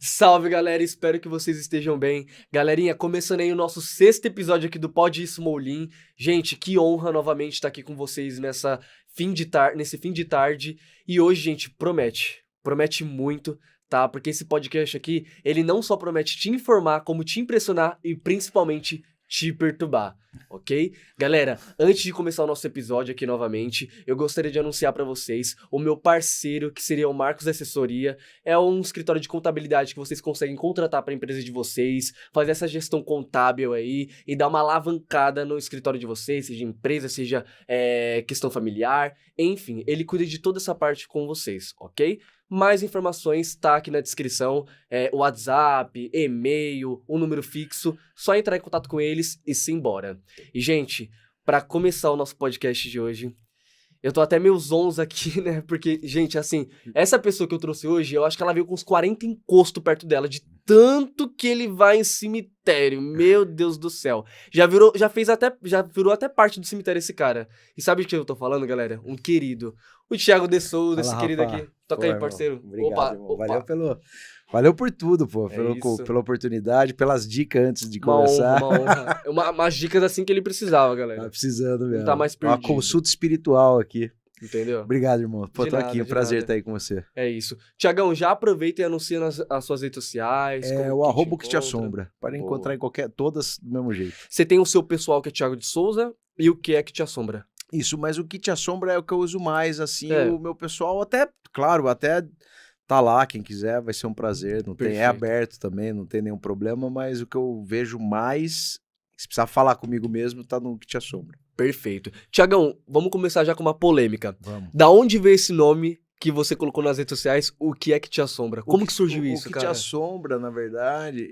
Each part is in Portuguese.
Salve, galera, espero que vocês estejam bem. Galerinha, começando aí o nosso 6º episódio aqui do Pod Smolin. Gente, que honra novamente estar aqui com vocês nesse fim de tarde. E hoje, gente, promete muito, tá? Porque esse podcast aqui, ele não só promete te informar, como te impressionar e principalmente te perturbar, ok? Galera, antes de começar o nosso episódio aqui novamente, eu gostaria de anunciar pra vocês o meu parceiro, que seria o Marcos Assessoria. É um escritório de contabilidade que vocês conseguem contratar para a empresa de vocês, fazer essa gestão contábil aí e dar uma alavancada no escritório de vocês, seja empresa, seja questão familiar, enfim, ele cuida de toda essa parte com vocês, ok? Mais informações tá aqui na descrição, WhatsApp, e-mail, um número fixo, só entrar em contato com eles e se embora. E, gente, para começar o nosso podcast de hoje, eu tô até meio zonzo aqui, né? Porque, gente, assim, essa pessoa que eu trouxe hoje, eu acho que ela veio com uns 40 encostos perto dela, de tanto que ele vai em cemitério. Meu Deus do céu. Já virou até parte do cemitério esse cara. E sabe de que eu tô falando, galera? Um querido. O Thiago de Souza, Fala, esse querido Rafa. aqui. Toca Pô, aí, irmão. parceiro. Obrigado, irmão. Opa. Valeu por tudo, pô. É isso. Pela oportunidade, pelas dicas antes de Uma começar. honra. Umas dicas assim que ele precisava, galera. Tá precisando mesmo. Não tá mais perdido. Uma consulta espiritual aqui. Entendeu? Obrigado, irmão. Pô, tô aqui. De Um prazer nada. estar aí com você. É isso. Tiagão, já aproveita e anuncia as suas redes sociais. É o arroba que te assombra. Para Boa. encontrar todas do mesmo jeito. Você tem o seu pessoal que é Thiago de Souza e o que é que te assombra? Isso, mas o que te assombra é o que eu uso mais, assim, É. o meu pessoal até tá lá, quem quiser, vai ser um prazer, não tem, é Perfeito. aberto também, não tem nenhum problema, mas o que eu vejo mais, se precisar falar comigo mesmo, tá no que te assombra. Perfeito. Tiagão, vamos começar já com uma polêmica. Vamos. Da onde veio esse nome que você colocou nas redes sociais, o que é que te assombra? Como que surgiu isso, cara? O que cara? te assombra, na verdade,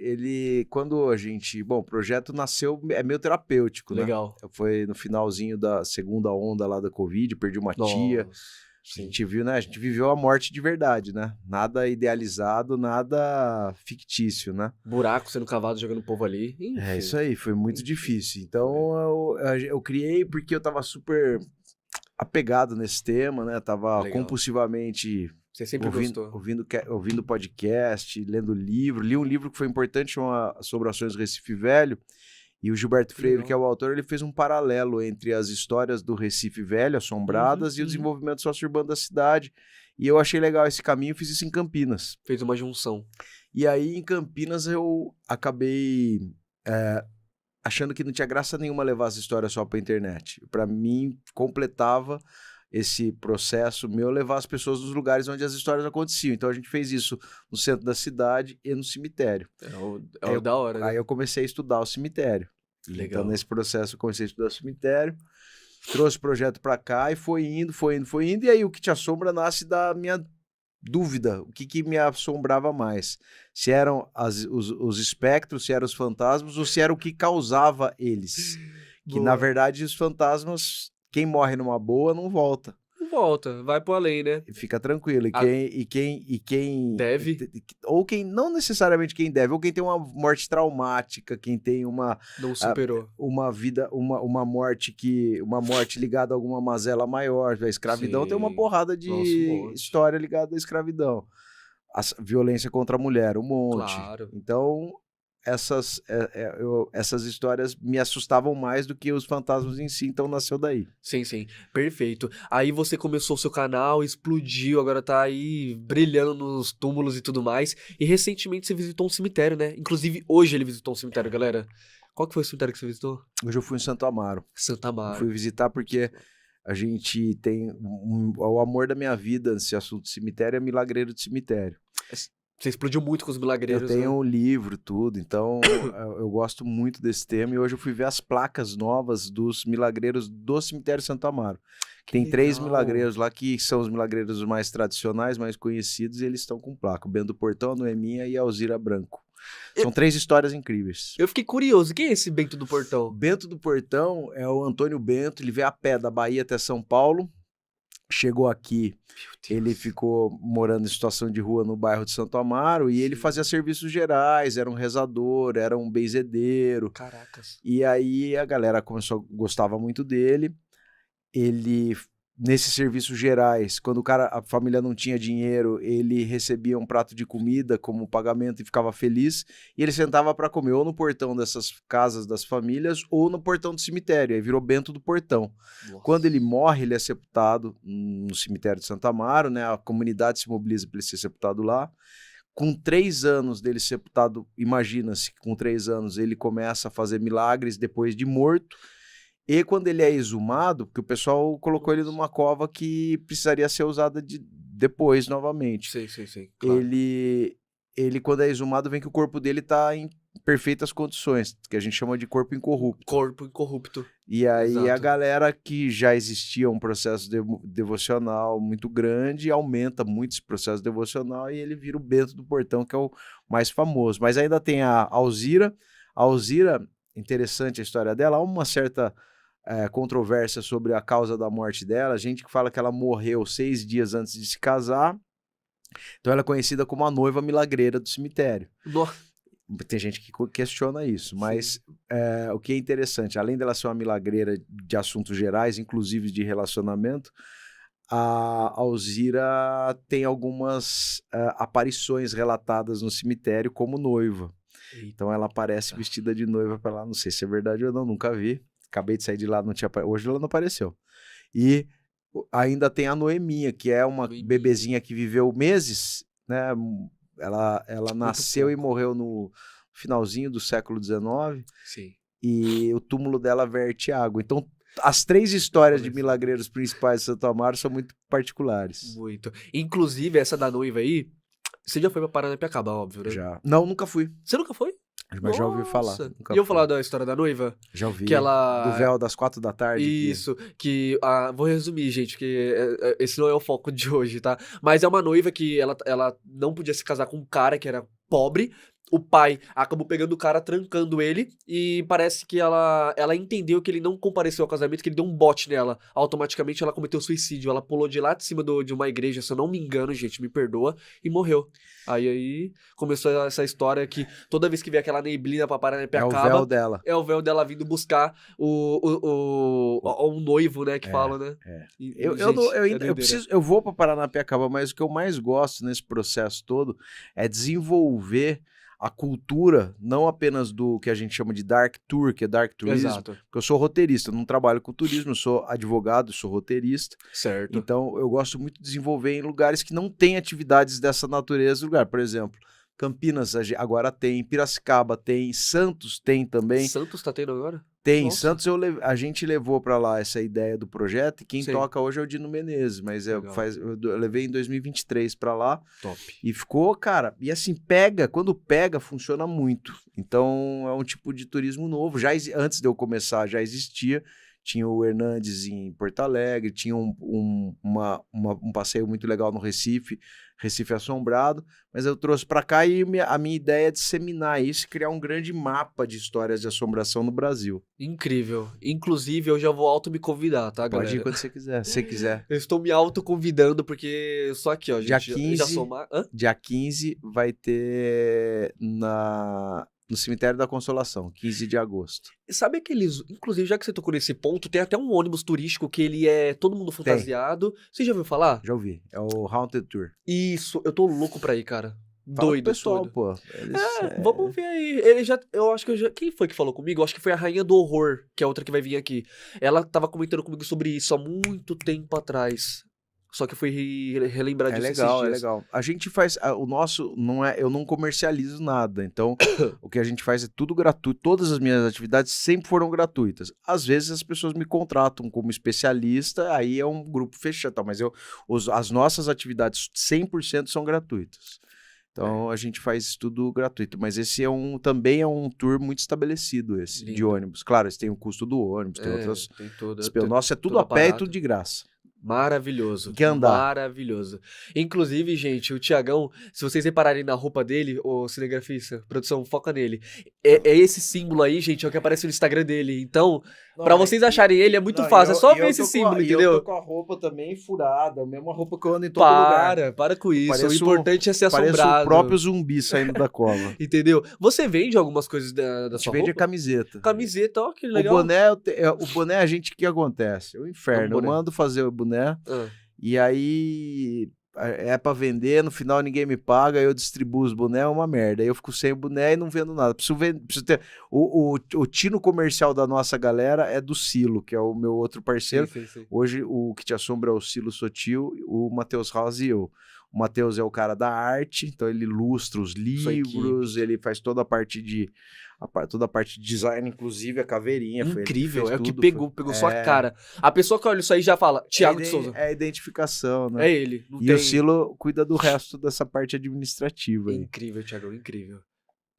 o projeto nasceu, é meio terapêutico, Legal. né? Foi no finalzinho da segunda onda lá da Covid, perdi uma tia. A gente viu, né? A gente viveu a morte de verdade, né? Nada idealizado, nada fictício, né? Buraco sendo cavado, jogando o povo ali. Enfim. É isso aí, foi muito difícil. Então eu criei porque eu tava super apegado nesse tema, né? Tava Legal. compulsivamente Você sempre gostou. ouvindo podcast, lendo livro. Li um livro que foi importante, chama Sobre Ações do Recife Velho. E o Gilberto Freire, Legal. que é o autor, ele fez um paralelo entre as histórias do Recife Velho, assombradas, e o desenvolvimento socio-urbano da cidade. E eu achei legal esse caminho, fiz isso em Campinas. Fez uma junção. E aí, em Campinas, eu acabei achando que não tinha graça nenhuma levar essa história só pra internet. Pra mim, completava esse processo meu levar as pessoas nos lugares onde as histórias aconteciam. Então, a gente fez isso no centro da cidade e no cemitério. É o da hora, né? Aí eu comecei a estudar o cemitério. Legal. Então, nesse processo, eu comecei a estudar o cemitério, trouxe o projeto pra cá e foi indo. E aí, o que te assombra nasce da minha dúvida, o que me assombrava mais. Se eram os espectros, se eram os fantasmas, ou se era o que causava eles. Que, Boa. na verdade, os fantasmas, quem morre numa boa, não volta. Não volta, vai pro além, né? Fica tranquilo. E quem Deve. Ou quem, não necessariamente quem deve, ou quem tem uma morte traumática, quem tem Não superou. uma morte ligada a alguma mazela maior. A escravidão tem uma Sim. porrada de Nossa, um monte. história ligada à escravidão. A violência contra a mulher, um monte. Claro. Então, essas histórias me assustavam mais do que os fantasmas em si, então nasceu daí. Sim, perfeito. Aí você começou o seu canal, explodiu, agora tá aí brilhando nos túmulos e tudo mais. E recentemente você visitou um cemitério, né? Inclusive hoje ele visitou um cemitério, galera. Qual que foi o cemitério que você visitou? Hoje eu fui em Santo Amaro. Santa Amaro. Fui visitar porque a gente tem o amor da minha vida nesse assunto de cemitério é milagreiro de cemitério. Você explodiu muito com os milagreiros, Eu tenho né? um livro, tudo, então eu gosto muito desse tema. E hoje eu fui ver as placas novas dos milagreiros do cemitério Santo Amaro. Tem legal. 3 milagreiros lá que são os milagreiros mais tradicionais, mais conhecidos, e eles estão com placa. O Bento do Portão, a Noeminha e a Alzira Branco. São 3 histórias incríveis. Eu fiquei curioso, quem é esse Bento do Portão? Bento do Portão é o Antônio Bento, ele veio a pé da Bahia até São Paulo. Chegou aqui, ele ficou morando em situação de rua no bairro de Santo Amaro e ele fazia serviços gerais, era um rezador, era um benzedeiro. Caracas. E aí a galera gostava muito dele, ele nesses serviços gerais, quando a família não tinha dinheiro, ele recebia um prato de comida como pagamento e ficava feliz, e ele sentava para comer ou no portão dessas casas das famílias ou no portão do cemitério, aí virou Bento do Portão. Nossa. Quando ele morre, ele é sepultado no cemitério de Santa Amaro, né? A comunidade se mobiliza para ele ser sepultado lá. Com 3 anos dele sepultado, imagina-se que com 3 anos ele começa a fazer milagres depois de morto. E quando ele é exumado, porque o pessoal colocou ele numa cova que precisaria ser usada depois novamente. Sim, claro. Ele, quando é exumado, vem que o corpo dele está em perfeitas condições, que a gente chama de corpo incorrupto. Corpo incorrupto. E aí a Exato. galera que já existia um processo devocional muito grande, aumenta muito esse processo devocional e ele vira o Bento do Portão, que é o mais famoso. Mas ainda tem a Alzira. A Alzira, interessante a história dela, há uma certa controvérsia sobre a causa da morte dela. Gente que fala que ela morreu 6 dias antes de se casar. Então ela é conhecida como a noiva milagreira do cemitério. Nossa. Tem gente que questiona isso, mas o que é interessante, além dela ser uma milagreira de assuntos gerais, inclusive de relacionamento, a Alzira tem algumas aparições relatadas no cemitério como noiva. Então ela aparece vestida de noiva para lá, não sei se é verdade ou não, nunca vi. Acabei de sair de lá, hoje ela não apareceu. E ainda tem a Noeminha, que é uma bebezinha que viveu meses, né? Ela nasceu e morreu no finalzinho do século XIX. Sim. E o túmulo dela verte água. Então, as 3 histórias de milagreiros principais de Santo Amaro são muito particulares. Muito. Inclusive, essa da noiva aí, você já foi pra Paranapiacaba, óbvio, né? Já. Não, nunca fui. Você nunca foi? Mas já ouvi falar. Nossa. Nunca E eu fui. falar da história da noiva? Já ouvi. Que ela... Do véu das 4 da tarde. Isso, vou resumir, gente, que esse não é o foco de hoje, tá? Mas é uma noiva que ela não podia se casar com um cara que era pobre. O pai acabou pegando o cara, trancando ele, e parece que ela entendeu que ele não compareceu ao casamento, que ele deu um bote nela. Automaticamente ela cometeu suicídio. Ela pulou de lá de cima de uma igreja, se eu não me engano, gente, me perdoa, e morreu. Aí começou essa história que toda vez que vê aquela neblina pra Paranapiacaba, é o véu dela. É o véu dela vindo buscar o noivo, né, que fala, né? Eu vou pra Paranapiacaba, mas o que eu mais gosto nesse processo todo é desenvolver a cultura, não apenas do que a gente chama de dark tour, que é dark tourism, Exato. porque eu sou roteirista, eu não trabalho com turismo, eu sou advogado, sou roteirista. Certo. Então, eu gosto muito de desenvolver em lugares que não têm atividades dessa natureza. Por exemplo, Campinas agora tem, Piracicaba tem, Santos tem também. Santos tá tendo agora? Tem, Nossa. Santos a gente levou para lá essa ideia do projeto e quem Sim. toca hoje é o Dino Menezes, mas eu levei em 2023 para lá. Top. E ficou, cara, e assim, quando pega, funciona muito. Então é um tipo de turismo novo, antes de eu começar já existia, tinha o Hernandes em Porto Alegre, tinha um passeio muito legal no Recife Assombrado, mas eu trouxe para cá e a minha ideia é disseminar isso e criar um grande mapa de histórias de assombração no Brasil. Incrível. Inclusive, eu já vou me convidar, tá, galera? Pode ir quando você quiser, se quiser. Eu estou me convidando porque eu sou aqui, ó, Dia gente. 15, já sou dia 15 vai ter no Cemitério da Consolação, 15 de agosto. Sabe aqueles... Inclusive, já que você tocou nesse ponto, tem até um ônibus turístico que ele é todo mundo fantasiado. Você já ouviu falar? Já ouvi. É o Haunted Tour. Isso. Eu tô louco pra ir, cara. Fala Doido, pro pessoal, doido. pô. Vamos ver aí. Eu acho que quem foi que falou comigo? Eu acho que foi a Rainha do Horror, que é outra que vai vir aqui. Ela tava comentando comigo sobre isso há muito tempo atrás. Só que eu fui relembrar disso esses dias. É legal. A gente faz... O nosso não é... Eu não comercializo nada. Então, o que a gente faz é tudo gratuito. Todas as minhas atividades sempre foram gratuitas. Às vezes, as pessoas me contratam como especialista, aí é um grupo fechado. Tá? Mas as nossas atividades 100% são gratuitas. Então, a gente faz tudo gratuito. Mas esse também é um tour muito estabelecido, de ônibus. Claro, eles têm o custo do ônibus, tem outras... Tem toda, o nosso é tudo a pé e tudo de graça. Maravilhoso. Que andar. Maravilhoso. Inclusive, gente, o Thiagão, se vocês repararem na roupa dele, o cinegrafista, produção, foca nele. É esse símbolo aí, gente, é o que aparece no Instagram dele. Então, Pra vocês acharem ele é muito fácil, é só ver esse símbolo, entendeu? Eu tô com a roupa também furada, a mesma roupa que eu ando em todo lugar. Para com isso. O Pareço- importante é ser Parece assombrado. o próprio zumbi saindo da cova. Entendeu? Você vende algumas coisas da A gente sua vende a roupa? camiseta. Camiseta, ó, que O legal. boné, a gente, o que acontece? O inferno. Eu boné. mando fazer o boné Ah, e aí é pra vender, no final ninguém me paga, aí eu distribuo os bonés, é uma merda. Aí eu fico sem o boné e não vendo nada. Preciso ter... O tino comercial da nossa galera é do Silo, que é o meu outro parceiro. sim. Hoje o que te assombra é o Silo Sotil, o Matheus Rosa e eu. O Matheus é o cara da arte, então ele ilustra os livros, ele faz toda a parte de design, inclusive a caveirinha. Incrível, foi ele é o que tudo, pegou sua cara. A pessoa que olha isso aí já fala, Thiago de Souza. É a identificação, né? É ele. Não E tem... o Silo cuida do resto dessa parte administrativa. Aí. Incrível, Thiagão, incrível.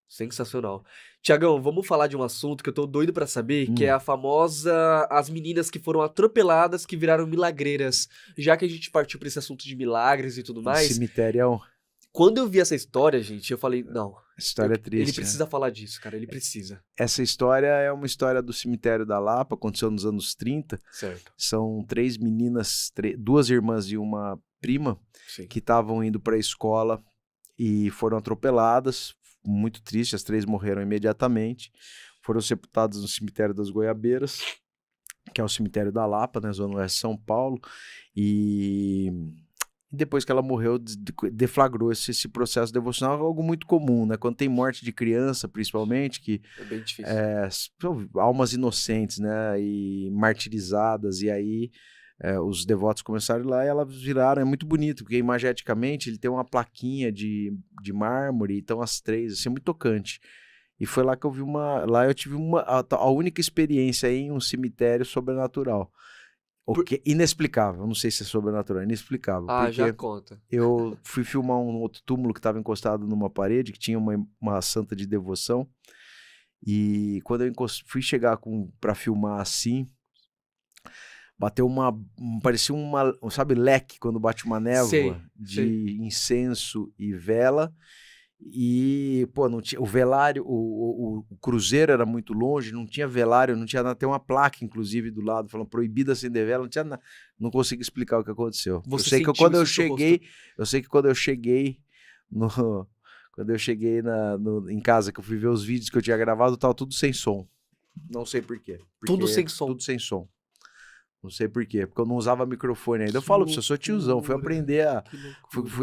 Sensacional. Thiagão, vamos falar de um assunto que eu tô doido pra saber, que é a famosa... As meninas que foram atropeladas, que viraram milagreiras. Já que a gente partiu pra esse assunto de milagres e tudo mais, Cemitério. quando eu vi essa história, gente, eu falei, não, História triste. ele precisa falar disso, cara, ele precisa. Essa história é uma história do cemitério da Lapa, aconteceu nos anos 30. Certo. São 3 meninas, 2 irmãs e uma prima, Sim. que estavam indo para a escola e foram atropeladas. Muito triste, as 3 morreram imediatamente. Foram sepultadas no cemitério das Goiabeiras, que é o cemitério da Lapa, né, zona oeste de São Paulo. E depois que ela morreu, deflagrou esse processo devocional, algo muito comum, né? Quando tem morte de criança, principalmente, que É bem difícil. são almas inocentes, né? E martirizadas, e aí os devotos começaram lá e elas viraram, é muito bonito, porque imageticamente ele tem uma plaquinha de mármore, então as 3, assim, é muito tocante. E foi lá que eu vi lá eu tive a única experiência em um cemitério sobrenatural. Inexplicável, não sei se é sobrenatural, inexplicável. Ah, já porque conta. eu fui filmar um outro túmulo que estava encostado numa parede, que tinha uma santa de devoção, e quando eu fui chegar pra filmar assim, bateu parecia sabe, leque, quando bate uma névoa de incenso e vela. E, pô, não tinha o velário, o cruzeiro era muito longe, não tinha velário, não tinha nada, tem uma placa, inclusive, do lado, falando proibido acender vela, não tinha nada, não consigo explicar o que aconteceu. Eu sei que quando eu cheguei em casa, que eu fui ver os vídeos que eu tinha gravado, tava tudo sem som. Não sei por quê. Tudo sem som. Tudo sem som. Não sei por quê, porque eu não usava microfone ainda. Eu falo pra você, eu sou tiozão, fui aprender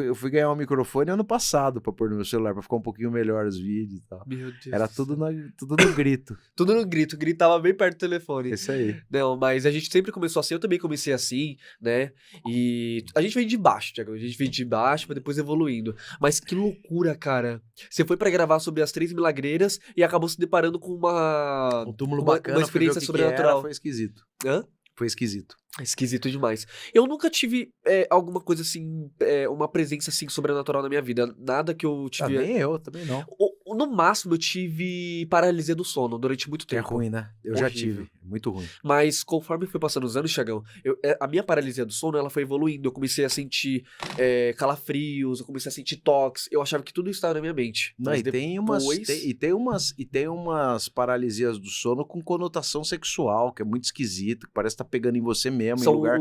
eu fui ganhar um microfone ano passado pra pôr no meu celular, pra ficar um pouquinho melhor os vídeos e tal. Meu Deus. Era tudo no grito. Tudo no grito, gritava bem perto do telefone. Isso aí. Não, mas a gente sempre começou assim, eu também comecei assim, né? E a gente veio de baixo, Thiago, a gente veio de baixo pra depois evoluindo. Mas que loucura, cara. Você foi pra gravar sobre as 3 milagreiras e acabou se deparando com Um túmulo bacana, uma experiência sobrenatural. Foi esquisito. Hã? Foi esquisito. Esquisito demais. Eu nunca tive alguma coisa assim, uma presença assim sobrenatural na minha vida. Nada que eu tive. Nem eu, também não. No máximo eu tive paralisia do sono durante muito É tempo. ruim, né? Eu já tive. Muito ruim. Mas conforme foi passando os anos, Thiagão, a minha paralisia do sono ela foi evoluindo. Eu comecei a sentir calafrios, eu comecei a sentir toques. Eu achava que tudo estava na minha mente. Não, Mas e tem umas paralisias do sono com conotação sexual, que é muito esquisito, que parece que tá pegando em você mesmo, são em lugar...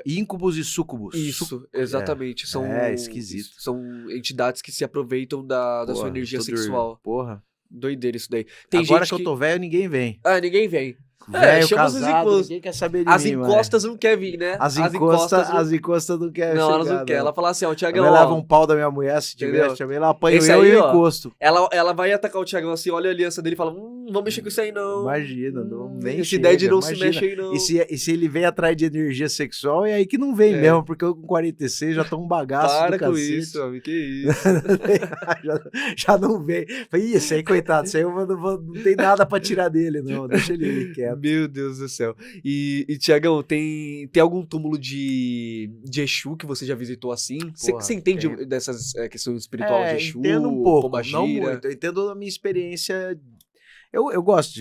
íncubos e súcubos. Isso, exatamente. São esquisito. São entidades que se aproveitam da sua energia sexual. Porra. Doideira isso daí. Tem Agora gente que eu tô velho, ninguém vem. Ah, ninguém vem. Velho, chama os casado, ninguém quer saber de As mim, encostas não quer vir, né? As encostas não quer Não, chegar, elas não querem. Ela fala assim, ó, o Thiagão, ela leva um pau da minha mulher, se tiver, entendeu? também ela apanha Esse eu aí, e eu ó, encosto. Ela vai atacar o Thiagão assim, olha a aliança dele e fala, vamos mexer com isso aí não. Imagina, nem essa chega, ideia de não imagina. se mexe aí não. E se ele vem atrás de energia sexual, é aí que não vem mesmo, porque eu com 46 já tô um bagaço Para do com cacete. isso, amigo, que isso. já não vem. Ih, esse aí, coitado, esse aí não tem nada pra tirar dele, não. Deixa ele aí quieto. Meu Deus do céu. E Thiagão, tem algum túmulo de Exu que você já visitou assim? Você entende dessas questões espirituais de Exu? Entendo um pouco, Pombagira? não muito. Eu entendo a minha experiência. Eu gosto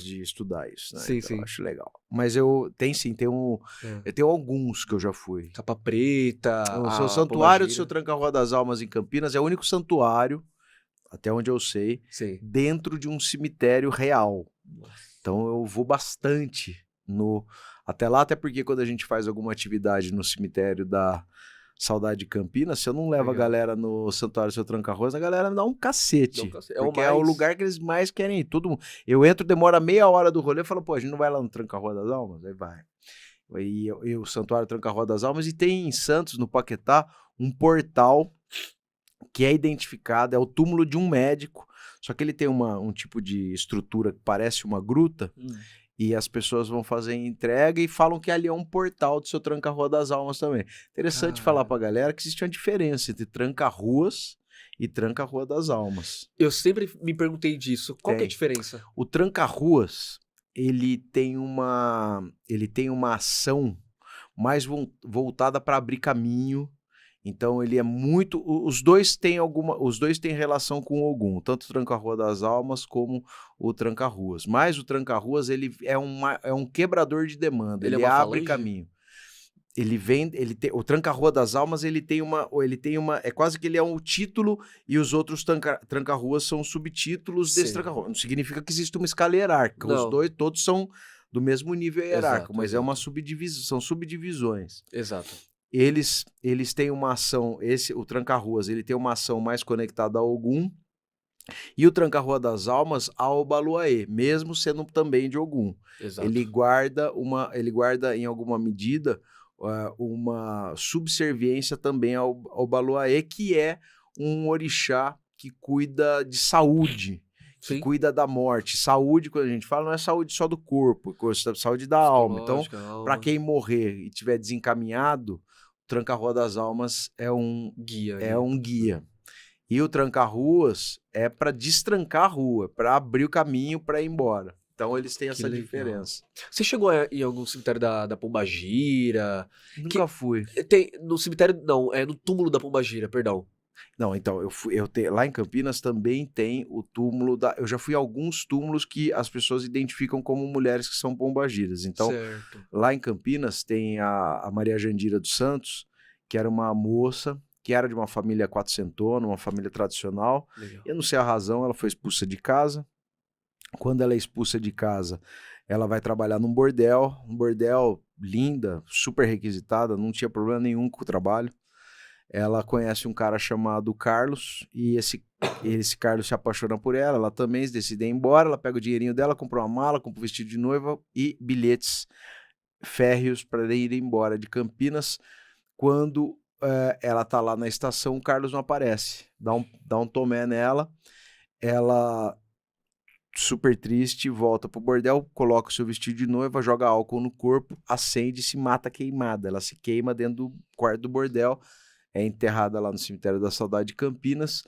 de estudar isso, né? Sim, então, sim. Eu acho legal. Mas eu tenho alguns que eu já fui. Capa Preta. O Santuário do Seu Tranca-Rua das Almas em Campinas é o único santuário até onde eu sei, Sim. dentro de um cemitério real. Nossa. Então eu vou bastante até lá, até porque quando a gente faz alguma atividade no cemitério da Saudade de Campinas, se eu não levo a Legal. galera no Santuário Seu Tranca-Rua, a galera me dá um cacete. É o Porque é o mais- lugar que eles mais querem ir. Todo mundo. Eu entro, demora meia hora do rolê, eu falo, pô, a gente não vai lá no Tranca-Rua das Almas? Aí vai. E o Santuário Tranca-Rua das Almas, e tem em Santos, no Paquetá, um portal que é identificado, é o túmulo de um médico, só que ele tem um tipo de estrutura que parece uma gruta, e as pessoas vão fazer entrega e falam que ali é um portal do Seu Tranca-Rua das Almas também. Interessante falar pra galera que existe uma diferença entre Tranca-Ruas e Tranca-Rua das Almas. Eu sempre me perguntei disso. Qual que é a Tem. diferença? O Tranca-Ruas, ele tem uma ação mais voltada para abrir caminho. Então ele é muito, os dois têm relação com Ogum, tanto o Tranca-Rua das Almas como o Tranca-Ruas. Mas o Tranca-Ruas, ele é um quebrador de demanda, Ele é ele uma abre falange? caminho. O Tranca-Rua das Almas, ele tem uma, é quase que ele é um título e os outros Tranca-Ruas são subtítulos desse Sim. Tranca-Rua. Não significa que existe uma escala hierárquica, os Não. dois todos são do mesmo nível hierárquico, Exato, mas é uma exato. são subdivisões. Exato. Eles têm uma ação, o Tranca-Ruas, ele tem uma ação mais conectada ao Ogum, e o Tranca-Rua das Almas ao Obaluaê, mesmo sendo também de Ogum. Exato. Ele guarda em alguma medida uma subserviência também ao Obaluaê, que é um orixá que cuida de saúde, que Sim. cuida da morte. Saúde, quando a gente fala, não é saúde só do corpo, é saúde da alma. Então, para quem morrer e tiver desencaminhado, o Tranca-Rua das Almas é um guia. guia. E o Tranca-Ruas é para destrancar a rua, para abrir o caminho para ir embora. Então eles têm essa diferença. Você chegou a ir em algum cemitério da Pombagira? Nunca fui. No cemitério, não, é no túmulo da Pombagira, perdão. Não, então, lá em Campinas também tem o túmulo eu já fui a alguns túmulos que as pessoas identificam como mulheres que são pombagiras. Então, certo. Lá em Campinas tem a Maria Jandira dos Santos, que era uma moça que era de uma família quatrocentona, uma família tradicional. Legal. Eu não sei a razão, ela foi expulsa de casa. Quando ela é expulsa de casa, ela vai trabalhar num bordel linda, super requisitada, não tinha problema nenhum com o trabalho. Ela conhece um cara chamado Carlos, e esse Carlos se apaixona por ela, ela também se decide ir embora, ela pega o dinheirinho dela, compra uma mala, compra um vestido de noiva e bilhetes férreos para ir embora de Campinas. Quando ela tá lá na estação, o Carlos não aparece, dá um tomé nela, ela super triste, volta pro bordel, coloca o seu vestido de noiva, joga álcool no corpo, acende e se mata queimada. Ela se queima dentro do quarto do bordel, é enterrada lá no cemitério da Saudade de Campinas.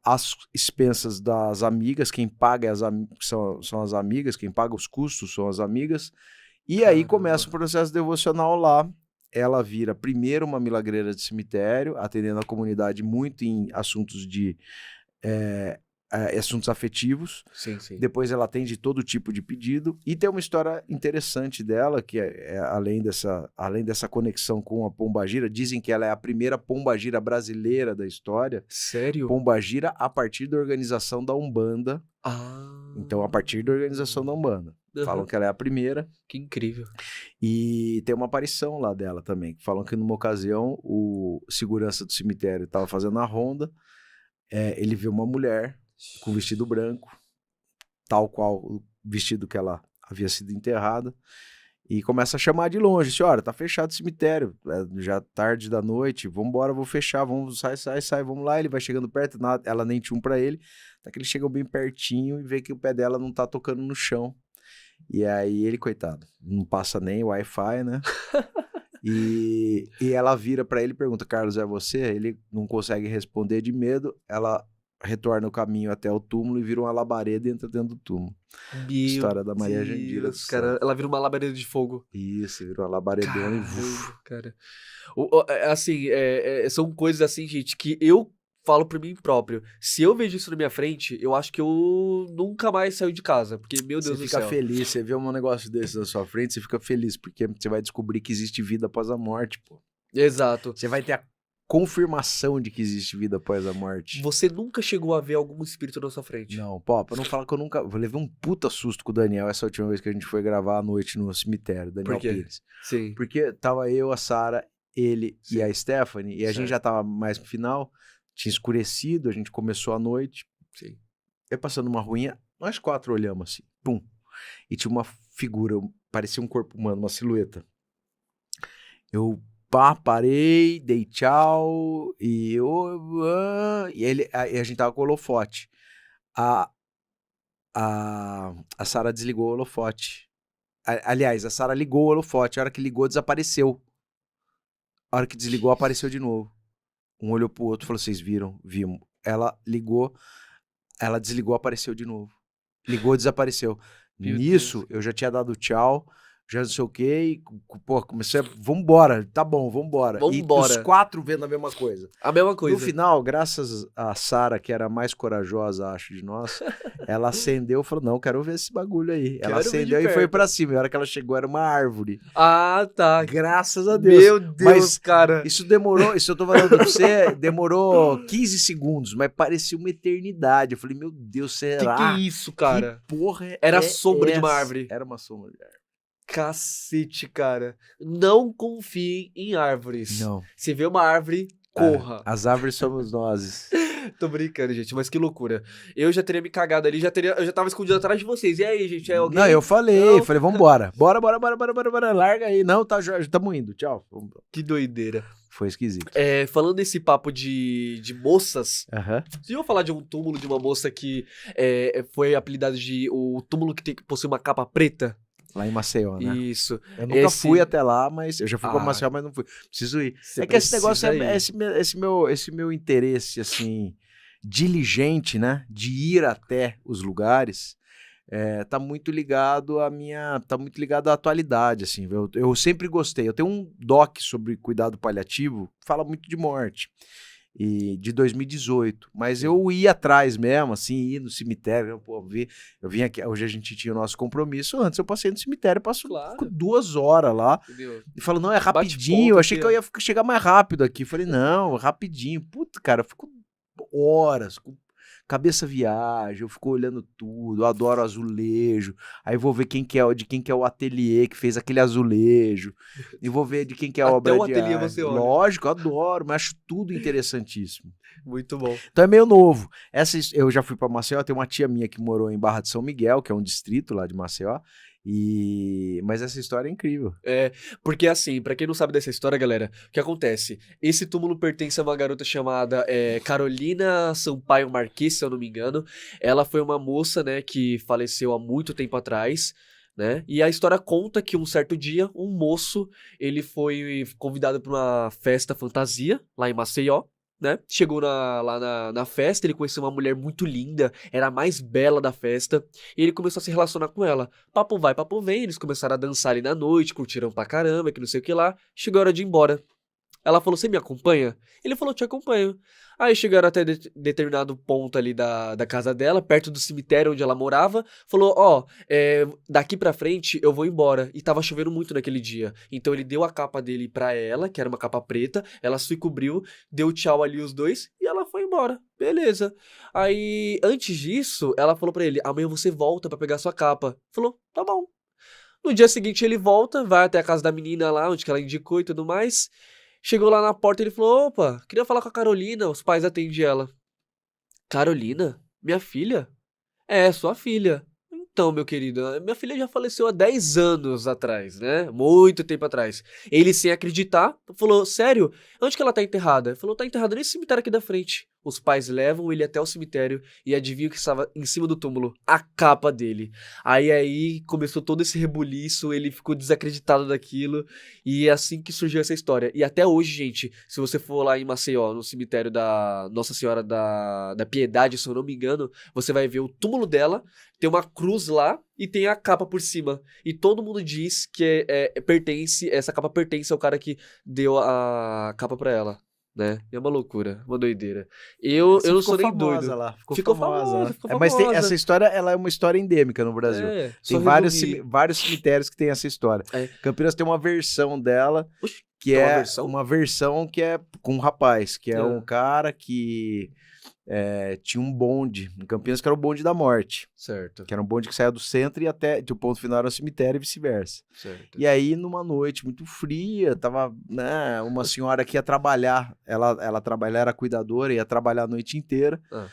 Às expensas das amigas, quem paga são as amigas, quem paga os custos são as amigas. E aí começa o processo devocional lá. Ela vira primeiro uma milagreira de cemitério, atendendo a comunidade muito em assuntos de assuntos afetivos. Sim, sim. Depois ela atende todo tipo de pedido. E tem uma história interessante dela, que além dessa conexão com a pombagira, dizem que ela é a primeira pombagira brasileira da história. Sério? Pombagira a partir da organização da Umbanda. Então, a partir da organização da Umbanda. Falam que ela é a primeira. Que incrível. E tem uma aparição lá dela também. Falam que numa ocasião o segurança do cemitério estava fazendo a ronda. Ele viu uma mulher com vestido branco, tal qual o vestido que ela havia sido enterrada, e começa a chamar de longe: senhora, tá fechado o cemitério, já tarde da noite, vambora, vou fechar, vamos, sai, vamos lá. Ele vai chegando perto, ela nem tinha pra ele, até que eles chegam bem pertinho e vê que o pé dela não tá tocando no chão. E aí ele, coitado, não passa nem Wi-Fi, né? E ela vira pra ele e pergunta: Carlos, é você? Ele não consegue responder de medo. Ela retorna o caminho até o túmulo e vira uma labareda e entra dentro do túmulo. História da Maria Jandira dos cara, Santos. ela vira uma labareda de fogo. Isso, virou uma labaredona e cara. Assim, são coisas assim, gente, que eu falo por mim próprio. Se eu vejo isso na minha frente, eu acho que eu nunca mais saio de casa. Porque, meu Deus do céu. Você fica feliz, você vê um negócio desse na sua frente, você fica feliz, porque você vai descobrir que existe vida após a morte, pô. Exato. Você vai ter a confirmação de que existe vida após a morte. Você nunca chegou a ver algum espírito na sua frente? Não, pô, pra não falar que eu levei um puta susto com o Daniel essa última vez que a gente foi gravar à noite no cemitério, Daniel Por quê? Pires. Sim. Porque tava eu, a Sara, ele Sim. e a Stephanie, e a gente já tava mais pro final, tinha escurecido, a gente começou a noite, Sim. eu passando uma ruinha, nós 4 olhamos assim, pum, e tinha uma figura, parecia um corpo humano, uma silhueta. Eu parei, dei tchau, e a gente tava com o holofote. A Sara desligou o holofote. Aliás, a Sara ligou o holofote. A hora que ligou, desapareceu. A hora que desligou, apareceu de novo. Um olhou pro outro e falou: vocês viram? Vimos. Ela ligou, ela desligou, apareceu de novo. Ligou, desapareceu. Meu Nisso, Deus. eu já tinha dado tchau, já não sei o quê, e, pô, comecei a... Vambora, tá bom, vambora. E Vambora. os 4 vendo a mesma coisa. A mesma coisa. No final, graças a Sara, que era a mais corajosa, acho, de nós, ela acendeu e falou: não, quero ver esse bagulho aí. Ela Quero ver de acendeu e foi perto. pra cima. E a hora que ela chegou, era uma árvore. Ah, tá. Graças a Deus. Meu Deus, Mas cara. isso demorou, isso eu tô falando pra você, demorou 15 segundos, mas parecia uma eternidade. Eu falei: meu Deus, Que será? é isso, cara? Que porra é Era a sombra de uma essa? árvore. Era uma sombra de árvore. Cacete, cara. Não confie em árvores. Não. Se vê uma árvore, corra. As árvores somos nós. Tô brincando, gente, mas que loucura. Eu já teria me cagado ali, eu já tava escondido atrás de vocês. E aí, gente, é alguém? Não, eu falei, Não. falei, vambora. Bora, larga aí. Não, tá, já tamo indo, tchau. Que doideira. Foi esquisito. Falando nesse papo de moças, Aham. vocês iam falar de um túmulo de uma moça que foi apelidado de o túmulo que possui uma capa preta? Lá em Maceió, né? Isso. Eu nunca fui até lá, mas eu já fui pra Maceió, mas não fui. Preciso ir. Você Que esse negócio precisa ir. esse meu interesse, assim, diligente, né? De ir até os lugares, tá muito ligado à atualidade, assim. Eu sempre gostei. Eu tenho um doc sobre cuidado paliativo, que fala muito de morte. E de 2018, mas eu ia atrás mesmo, assim, ir no cemitério, eu vim aqui, hoje a gente tinha o nosso compromisso, antes eu passei no cemitério, passo Claro. 2 horas lá, Entendeu? e falo, não, é Bate rapidinho, ponto eu achei aqui, que eu ó. ia chegar mais rápido aqui, falei, não, rapidinho, puta, cara, eu fico horas, cabeça viaja, eu fico olhando tudo, eu adoro azulejo, aí vou ver de quem que é o ateliê que fez aquele azulejo, e vou ver de quem que é a Até obra o de ateliê arte. você olha. Lógico, eu adoro, mas acho tudo interessantíssimo. Muito bom. Então é meio novo. Eu já fui pra Maceió, tem uma tia minha que morou em Barra de São Miguel, que é um distrito lá de Maceió, mas essa história é incrível. Porque assim, pra quem não sabe dessa história, galera, o que acontece? Esse túmulo pertence a uma garota chamada Carolina Sampaio Marques, se eu não me engano. Ela foi uma moça, né, que faleceu há muito tempo atrás, né? E a história conta que um certo dia, um moço, ele foi convidado pra uma festa fantasia, lá em Maceió, né? Chegou lá na festa, ele conheceu uma mulher muito linda, era a mais bela da festa, e ele começou a se relacionar com ela. Papo vai, papo vem, eles começaram a dançar ali na noite, curtiram pra caramba, que não sei o que lá. Chegou a hora de ir embora. Ela falou: você me acompanha? Ele falou: te acompanho. Aí chegaram até determinado ponto ali da casa dela, perto do cemitério onde ela morava. Falou: ó, daqui pra frente eu vou embora. E tava chovendo muito naquele dia. Então ele deu a capa dele pra ela, que era uma capa preta. Ela se cobriu, deu tchau ali os dois e ela foi embora. Beleza. Aí, antes disso, ela falou pra ele: amanhã você volta pra pegar sua capa. Falou: tá bom. No dia seguinte ele volta, vai até a casa da menina lá, onde que ela indicou e tudo mais. Chegou lá na porta e ele falou: opa, queria falar com a Carolina. Os pais atendem ela. Carolina? Minha filha? É, sua filha. Então, meu querido, minha filha já faleceu há 10 anos atrás, né? Muito tempo atrás. Ele, sem acreditar, falou: sério? Onde que ela tá enterrada? Ele falou: tá enterrada nesse cemitério aqui da frente. Os pais levam ele até o cemitério e adivinha o que estava em cima do túmulo? A capa dele. Aí começou todo esse rebuliço, ele ficou desacreditado daquilo e é assim que surgiu essa história. E até hoje, gente, se você for lá em Maceió, no cemitério da Nossa Senhora da Piedade, se eu não me engano, você vai ver o túmulo dela, tem uma cruz lá e tem a capa por cima. E todo mundo diz que essa capa pertence ao cara que deu a capa pra ela. Né? É uma loucura, uma doideira. Eu não sou nem doido. Lá, Ficou famosa. famosa, ficou Mas famosa. essa história, ela é uma história endêmica no Brasil. Só Tem vários resumir. cemitérios que tem essa história. Campinas tem uma versão dela que É uma é versão? uma versão que é com um rapaz, que é Ah. um cara que tinha um bonde em Campinas, que era o bonde da morte. Certo, Que era um bonde que saía do centro e até o ponto final era o cemitério e vice-versa. certo. E aí, numa noite muito fria, tava, né, uma senhora que ia trabalhar, ela trabalhava, era cuidadora, ia trabalhar a noite inteira, Ah.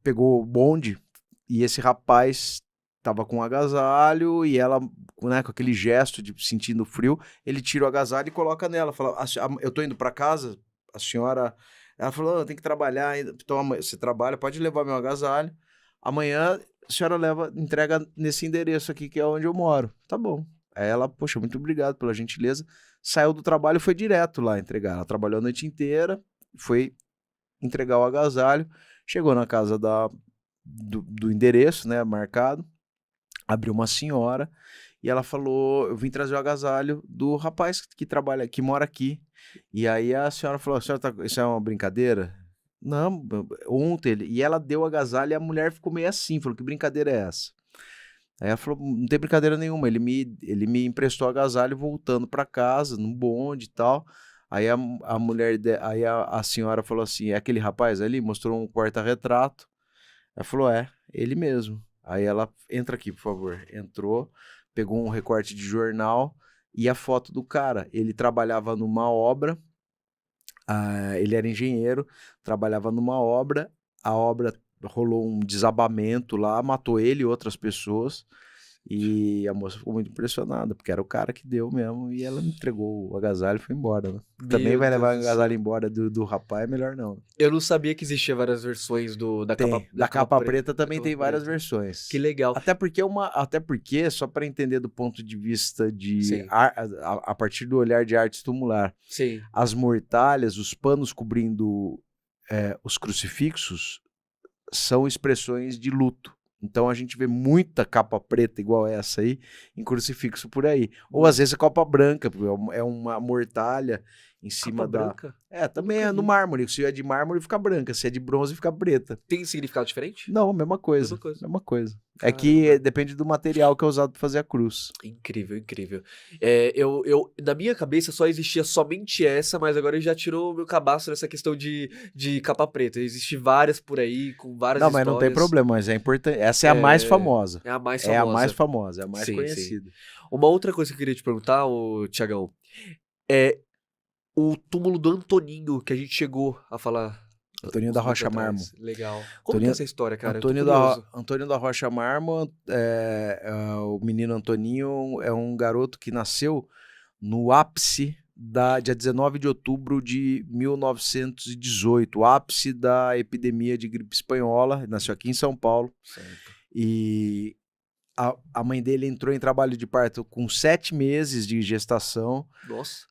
pegou o bonde e esse rapaz tava com um agasalho e ela, né, com aquele gesto de sentindo frio, ele tira o agasalho e coloca nela, fala, eu tô indo pra casa, a senhora, ela falou, tem que trabalhar ainda, então você trabalha, pode levar meu agasalho, amanhã a senhora entrega nesse endereço aqui que é onde eu moro. Tá bom. Aí ela, poxa, muito obrigado pela gentileza, saiu do trabalho e foi direto lá entregar, ela trabalhou a noite inteira, foi entregar o agasalho, chegou na casa do endereço, né, marcado, abriu uma senhora e ela falou, eu vim trazer o agasalho do rapaz que trabalha, que mora aqui. E aí a senhora falou, isso é uma brincadeira? Não, ontem, e ela deu o agasalho e a mulher ficou meio assim, falou, que brincadeira é essa? Aí ela falou, não tem brincadeira nenhuma, ele me emprestou o agasalho voltando para casa, num bonde e tal. Aí a mulher, aí a senhora falou assim, é aquele rapaz ali? Mostrou um porta-retrato. Ela falou, ele mesmo. Aí ela, entra aqui, por favor. Entrou, pegou um recorte de jornal e a foto do cara. Ele trabalhava numa obra, ele era engenheiro, trabalhava numa obra, a obra rolou um desabamento lá, matou ele e outras pessoas. E a moça ficou muito impressionada, porque era o cara que deu mesmo, e ela me entregou o agasalho e foi embora, né? Também Meu vai Deus levar o do céu. agasalho embora do rapaz, é melhor não. Eu não sabia que existia várias versões da capa, Tem. Da capa preta da também capa tem várias preta. Que versões. legal. Até porque, só para entender do ponto de vista de Sim, a partir do olhar de arte tumular, sim. as mortalhas, os panos cobrindo os crucifixos, são expressões de luto. Então a gente vê muita capa preta igual essa aí em crucifixo por aí. Ou às vezes a capa branca, porque é uma mortalha em cima Capa branca? também Nunca é no vi. mármore. Se é de mármore fica branca, se é de bronze fica preta. Tem significado diferente? Não, mesma coisa. Mesma coisa. Mesma coisa. É que Caramba. depende do material que é usado para fazer a cruz. Incrível, incrível. Na minha cabeça só existia somente essa, mas agora ele já tirou o meu cabaço nessa questão de capa preta. Existem várias por aí, com várias Não, mas não tem histórias. problema, mas é importante. Essa é a mais famosa. É a mais É a mais famosa. famosa, é a mais Sim, sim. conhecida. Uma outra coisa que eu queria te perguntar, Tiagão, é o túmulo do Antoninho, que a gente chegou a falar Antônio uns da minutos Rocha Marmo. atrás. Legal. Como que é essa história, cara? Eu tô Antônio curioso. Antônio da Rocha Marmo, o menino Antoninho é um garoto que nasceu no ápice dia 19 de outubro de 1918, o ápice da epidemia de gripe espanhola, nasceu aqui em São Paulo, Certo. e a mãe dele entrou em trabalho de parto com 7 meses de gestação, Nossa.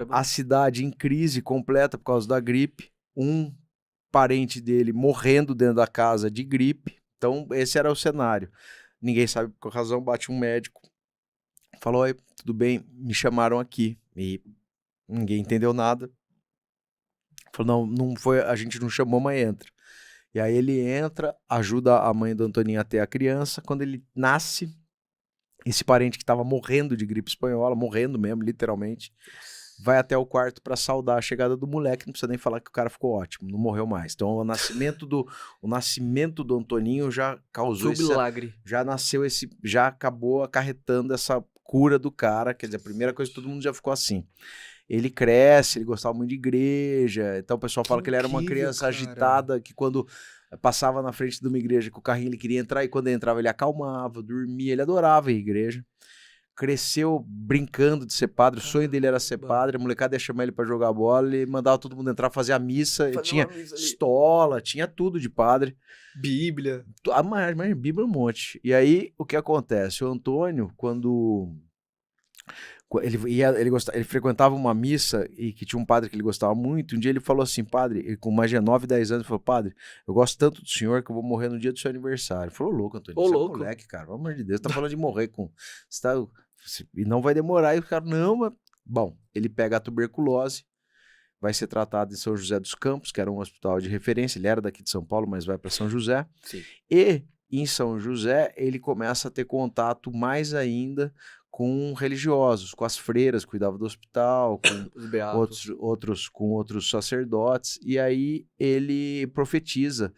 a cidade em crise completa por causa da gripe, um parente dele morrendo dentro da casa de gripe. Então, esse era o cenário. Ninguém sabe por qual razão, bate um médico, falou, oi, tudo bem, me chamaram aqui. E ninguém entendeu nada. Falou, não foi, a gente não chamou, mas entra. E aí ele entra, ajuda a mãe do Antoninho a ter a criança. Quando ele nasce, esse parente que estava morrendo de gripe espanhola, morrendo mesmo, literalmente, vai até o quarto para saudar a chegada do moleque, não precisa nem falar que o cara ficou ótimo, não morreu mais. Então o nascimento do Antoninho já causou Foi um milagre. já acabou acarretando essa cura do cara, quer dizer, a primeira coisa que todo mundo já ficou assim. Ele cresce, ele gostava muito de igreja, então o pessoal fala que ele era uma incrível, criança cara. agitada, que quando passava na frente de uma igreja com o carrinho ele queria entrar e quando ele entrava ele acalmava, dormia, ele adorava ir à igreja. Cresceu brincando de ser padre, o sonho dele era ser padre, a molecada ia chamar ele pra jogar bola, ele mandava todo mundo entrar, fazer a missa, ele tinha estola, tinha tudo de padre. Bíblia. Mas Bíblia um monte. E aí, o que acontece? O Antônio, quando ele frequentava uma missa e que tinha um padre que ele gostava muito, um dia ele falou assim, padre, ele, com mais de 9, 10 anos, ele falou, padre, eu gosto tanto do senhor que eu vou morrer no dia do seu aniversário. Ele falou, louco, Antônio, você é moleque, cara, pelo amor de Deus, tá falando de morrer e não vai demorar. E o cara, não, mas... Bom, ele pega a tuberculose, vai ser tratado em São José dos Campos, que era um hospital de referência, ele era daqui de São Paulo, mas vai para São José. Sim. E em São José ele começa a ter contato mais ainda com religiosos, com as freiras, cuidava do hospital, com Os beatos. outros sacerdotes, e aí ele profetiza,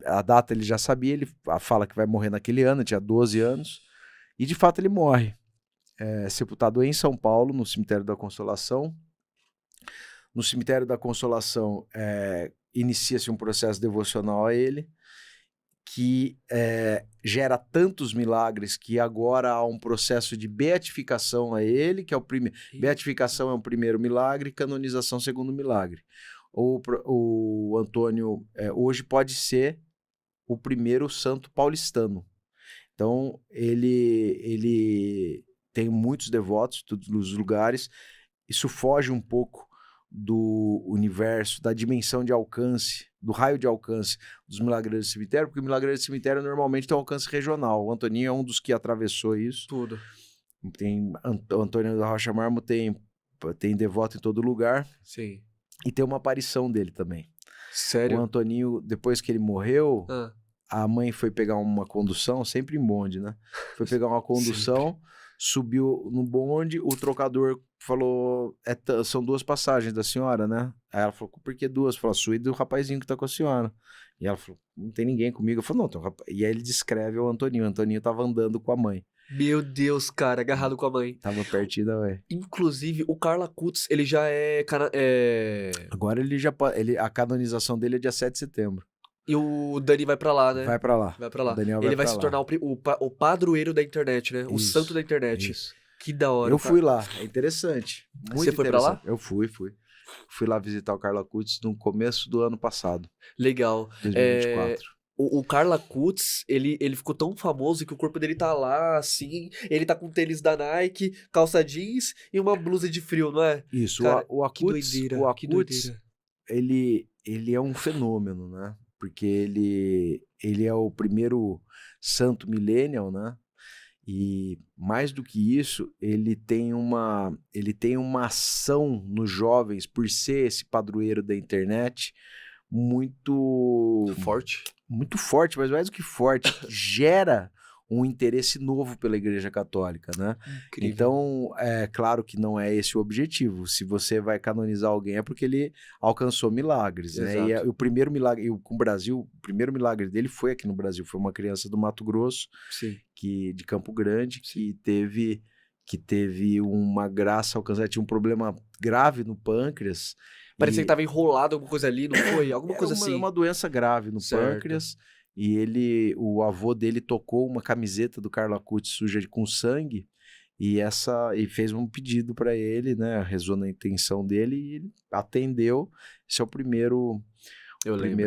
a data ele já sabia, ele fala que vai morrer naquele ano, tinha 12 anos, e de fato ele morre, sepultado em São Paulo, no Cemitério da Consolação. No Cemitério da Consolação inicia-se um processo devocional a ele, que gera tantos milagres que agora há um processo de beatificação a ele, que é o primeiro. Beatificação é o primeiro milagre, canonização segundo milagre. O Antônio hoje pode ser o primeiro santo paulistano. Então, ele tem muitos devotos em todos os lugares. Isso foge um pouco do universo, da dimensão de alcance, do raio de alcance dos milagreiros do cemitério, porque o milagreiro do cemitério normalmente tem um alcance regional. O Antoninho é um dos que atravessou isso. Tudo. Tem o Antônio da Rocha Marmo tem devoto em todo lugar. Sim. E tem uma aparição dele também. Sério? O Antoninho, depois que ele morreu, a mãe foi pegar uma condução, sempre em bonde, né? Foi pegar uma condução, subiu no bonde, o trocador falou, são 2 passagens da senhora, né? Aí ela falou, por que 2? Falou, a sua e do rapazinho que tá com a senhora. E ela falou, não tem ninguém comigo. Eu falei, não, tem um rapaz. E aí ele descreve o Antoninho tava andando com a mãe. Meu Deus, cara, agarrado com a mãe. Tava pertinho da mãe. Inclusive, o Carla Kutz, ele já Agora ele já pode, a canonização dele é dia 7 de setembro. E o Dani vai pra lá, né? Vai pra lá. Vai pra lá. O Daniel Ele vai pra se lá. tornar o padroeiro da internet, né? O santo da internet. Isso. Que da hora. Eu fui lá, é interessante. Muito Você foi pra lá? Eu fui. Fui lá visitar o Carla Kutz no começo do ano passado. Legal. 2024. O Carla Kutz, ele ficou tão famoso que o corpo dele tá lá, assim, ele tá com tênis da Nike, calça jeans e uma blusa de frio, não é? Isso, Cara, o Akutz, que doideira. ele é um fenômeno, né? Porque ele é o primeiro santo millennial, né? E mais do que isso, ele tem uma ação nos jovens por ser esse padroeiro da internet muito forte, mas mais do que forte, gera um interesse novo pela Igreja Católica, né? Incrível. Então, é claro que não é esse o objetivo. Se você vai canonizar alguém é porque ele alcançou milagres, né? E o primeiro milagre, com o Brasil, o primeiro milagre dele foi aqui no Brasil, foi uma criança do Mato Grosso, Sim. de Campo Grande, que teve uma graça alcançada, tinha um problema grave no pâncreas. Parecia que tava enrolado alguma coisa ali, não foi? Alguma coisa assim. Uma doença grave no pâncreas. E o avô dele tocou uma camiseta do Carla Kutz suja com sangue e fez um pedido para ele, né? Rezou na intenção dele e ele atendeu. Esse é o primeiro